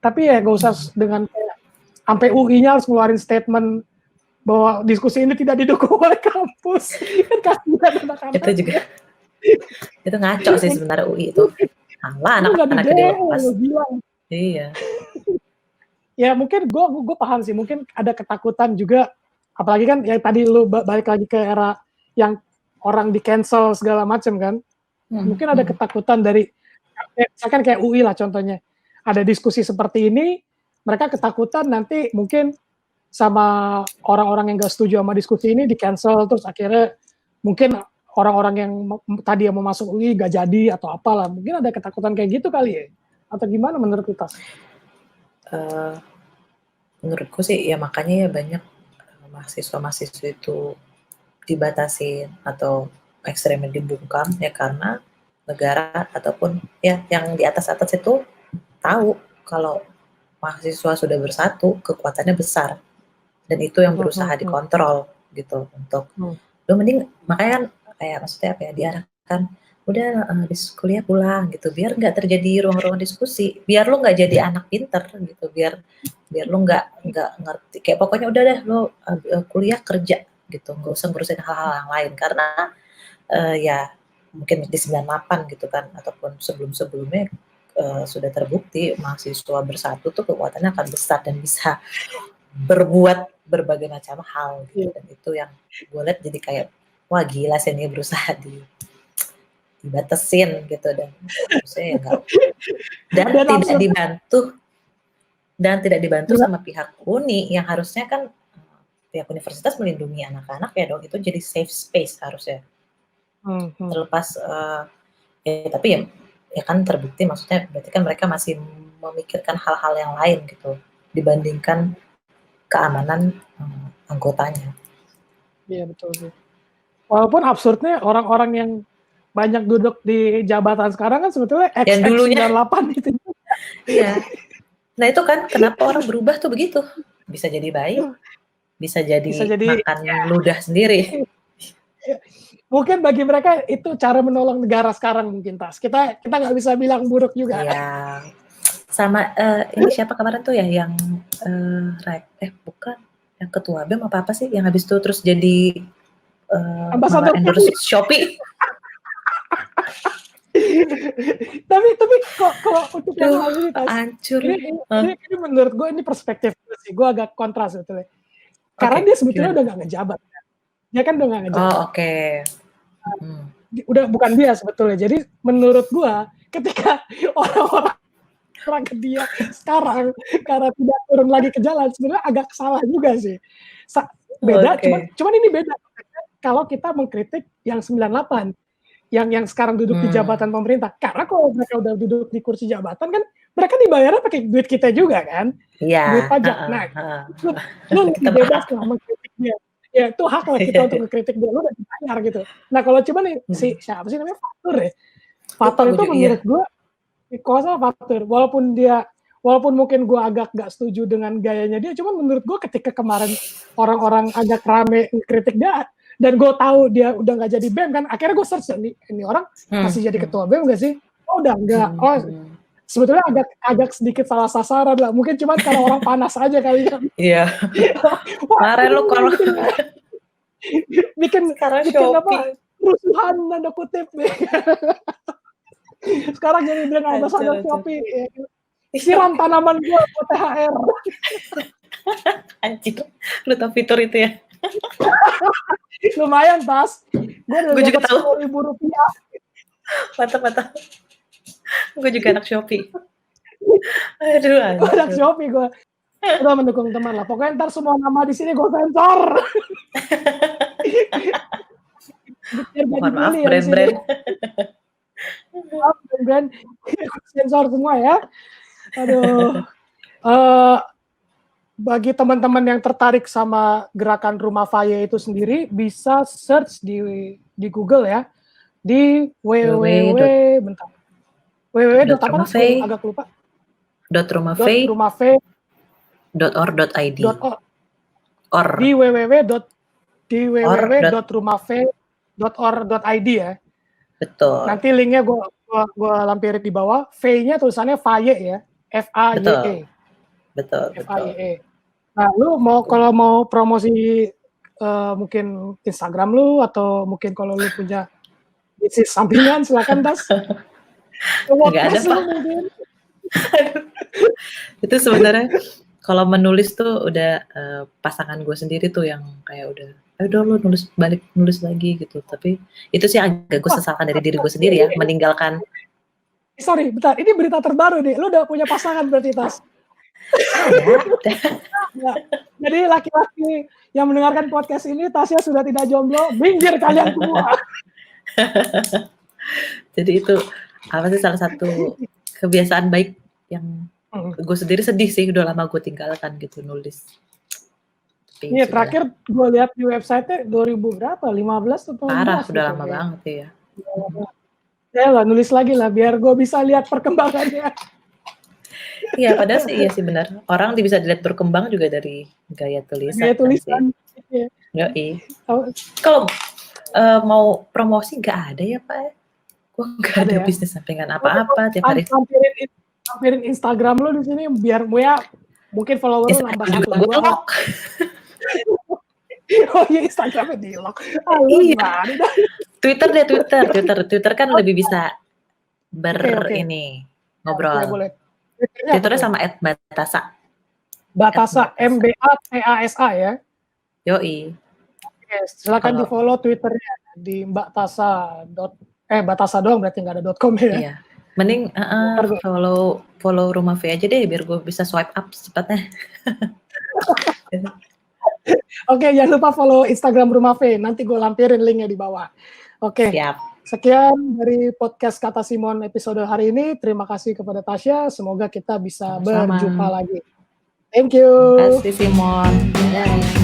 Tapi ya gak usah dengan kayak sampai UI-nya harus ngeluarin statement bahwa diskusi ini tidak didukung oleh kampus. Kan kasihan anak-anak. Itu juga itu ngaco sih sebenarnya UI itu. Alah anak-anak dilepas. Iya. Ya mungkin gue paham sih, mungkin ada ketakutan juga, apalagi kan yang tadi lu balik lagi ke era yang orang di cancel segala macam kan, mungkin ada ketakutan dari, misalkan kayak UI lah contohnya, ada diskusi seperti ini, mereka ketakutan nanti mungkin sama orang-orang yang gak setuju sama diskusi ini di cancel, terus akhirnya mungkin orang-orang yang tadi yang mau masuk UI gak jadi atau apalah, mungkin ada ketakutan kayak gitu kali ya, atau gimana menurut kita? Menurutku sih ya makanya ya banyak mahasiswa-mahasiswa itu dibatasin atau ekstremnya dibungkam ya karena negara ataupun ya yang di atas-atas itu tahu kalau mahasiswa sudah bersatu kekuatannya besar dan itu yang berusaha dikontrol gitu untuk lu mending makanya kan kayak maksudnya apa ya diarahkan udah kuliah pulang gitu biar nggak terjadi ruang-ruang diskusi biar lu nggak jadi anak pinter gitu biar lu nggak ngerti kayak pokoknya udah deh lu kuliah kerja gitu nggak usah ngurusin hal-hal yang lain karena ya mungkin di 98 gitu kan ataupun sebelum-sebelumnya sudah terbukti mahasiswa bersatu tuh kekuatannya akan besar dan bisa berbuat berbagai macam hal gitu dan itu yang gue lihat jadi kayak wah gila sih ini berusaha dibatasin gitu dan maksudnya ya tidak dibantu sama pihak UNI yang harusnya kan pihak universitas melindungi anak-anak ya dong itu jadi safe space harusnya terlepas ya tapi ya kan terbukti maksudnya berarti kan mereka masih memikirkan hal-hal yang lain gitu dibandingkan keamanan anggotanya. Iya betul sih. Walaupun absurdnya orang-orang yang banyak duduk di jabatan sekarang kan sebetulnya X98 itu. Iya. Nah itu kan kenapa orang berubah tuh begitu? Bisa jadi baik, bisa jadi makan ludah sendiri. Mungkin bagi mereka itu cara menolong negara sekarang mungkin Tas. Kita nggak bisa bilang buruk juga. Iya. Sama ini siapa kemarin tuh ya yang bukan yang ketua BEM apa sih yang habis itu terus jadi ambasador endorse Shopee. tapi kalau untuk yang hal ini hancur. Ini menurut gue ini perspektif sih. Gue agak kontras sebetulnya. Karena dia sebetulnya udah nggak ngejabat. Dia kan udah nggak ngejabat. Oh oke. Udah bukan dia sebetulnya. Jadi menurut gue ketika orang ke dia sekarang karena tidak turun lagi ke jalan sebenarnya agak salah juga sih. Beda, cuman ini beda. Kalau kita mengkritik yang 98, yang sekarang duduk di jabatan pemerintah, karena kalau mereka udah duduk di kursi jabatan kan mereka dibayarnya pakai duit kita juga kan, duit pajak. Nah, lu bebas lah mengkritik dia. Ya itu hak lah kita untuk mengkritik dia, lu udah dibayar gitu. Nah kalau cuma nih siapa sih namanya Fatur ya? Fatur itu menurut gue kosa Fatur, walaupun mungkin gue agak gak setuju dengan gayanya dia, cuman menurut gue ketika kemarin orang-orang agak rame kritik dia, dan gue tahu dia udah gak jadi BEM kan, akhirnya gue search ini orang masih jadi ketua BEM gak sih? Oh udah enggak, sebetulnya agak sedikit salah sasaran lah, mungkin cuman karena orang panas aja kali ya. Iya. Kemarin lu kalau bikin apa? Rusuhan tanda kutip. Sekarang jadi brand ambasador Shopee. Siram tanaman gue buat THR. Anjir, lu tau fitur itu ya? Lumayan Tas. Gue juga tahu. Rp10.000. Mantap. Gue juga anak Shopee. Aduh, gue anak Shopee gue. Udah mendukung teman lah. Pokoknya ntar semua nama di sini gue sensor. Mohon maaf brand-brand. Brand sensor semua ya. Aduh. bagi teman-teman yang tertarik sama gerakan Rumah Faye itu sendiri, bisa search di Google ya, di bentar, apa? .rumahfaye, Agak lupa. .rumahfaye, .rumahfaye .org.id, or di www.rumahfaye.org.id ya. betul. Nanti linknya gue lampirin di bawah. V-nya tulisannya Faye ya, Faye. Betul. Faye. Nah, lu kalau mau promosi mungkin Instagram lu atau mungkin kalau lu punya bisnis sampingan silakan Tas. Nggak ada Pak. Itu sebenarnya kalau menulis tuh udah pasangan gue sendiri tuh yang kayak udah lu nulis lagi gitu. Tapi itu sih agak gue sesalkan dari diri gue sendiri ya, meninggalkan. Sorry, bentar. Ini berita terbaru nih. Lu udah punya pasangan berarti Tas? Ada. Jadi laki-laki yang mendengarkan podcast ini, Tasya sudah tidak jomblo, minggir kalian semua. Jadi itu apa sih salah satu kebiasaan baik yang gue sendiri sedih sih, udah lama gue tinggalkan gitu nulis. Iya, terakhir gue lihat di website-nya 2000 berapa? 15 atau 16? Parah, udah gitu, lama banget ya. Ya lah, nulis lagi lah biar gue bisa lihat perkembangannya. Iya, padahal sih iya sih benar. Orang bisa dilihat berkembang juga dari gaya tulisan. Gaya tulisan. Iya. Yoi. Kalau mau promosi nggak ada ya Pak? Gue nggak ada ya? Bisnis sampingan apa-apa tiap hari. Lampirin Instagram lu di sini biar mungkin follower lu nambah satu. Gue lock. Oh iya, Instagramnya di lock. Iya. Twitter kan lebih bisa ini ngobrol. Boleh. Twitternya sama @batasa. Batasa, MBATASA ya. Yoi. Oke, silakan di follow Twitternya di Batasa. Batasa doang berarti nggak ada .com ya. Iya. Mending follow Rumah Faye aja deh biar gue bisa swipe up secepatnya. Oke, jangan lupa follow Instagram Rumah Faye. Nanti gue lampirin linknya di bawah. Oke. Siap. Sekian dari podcast Kata Simon episode hari ini. Terima kasih kepada Tasya. Semoga kita bisa berjumpa lagi. Thank you. Terima kasih Simon. Bye.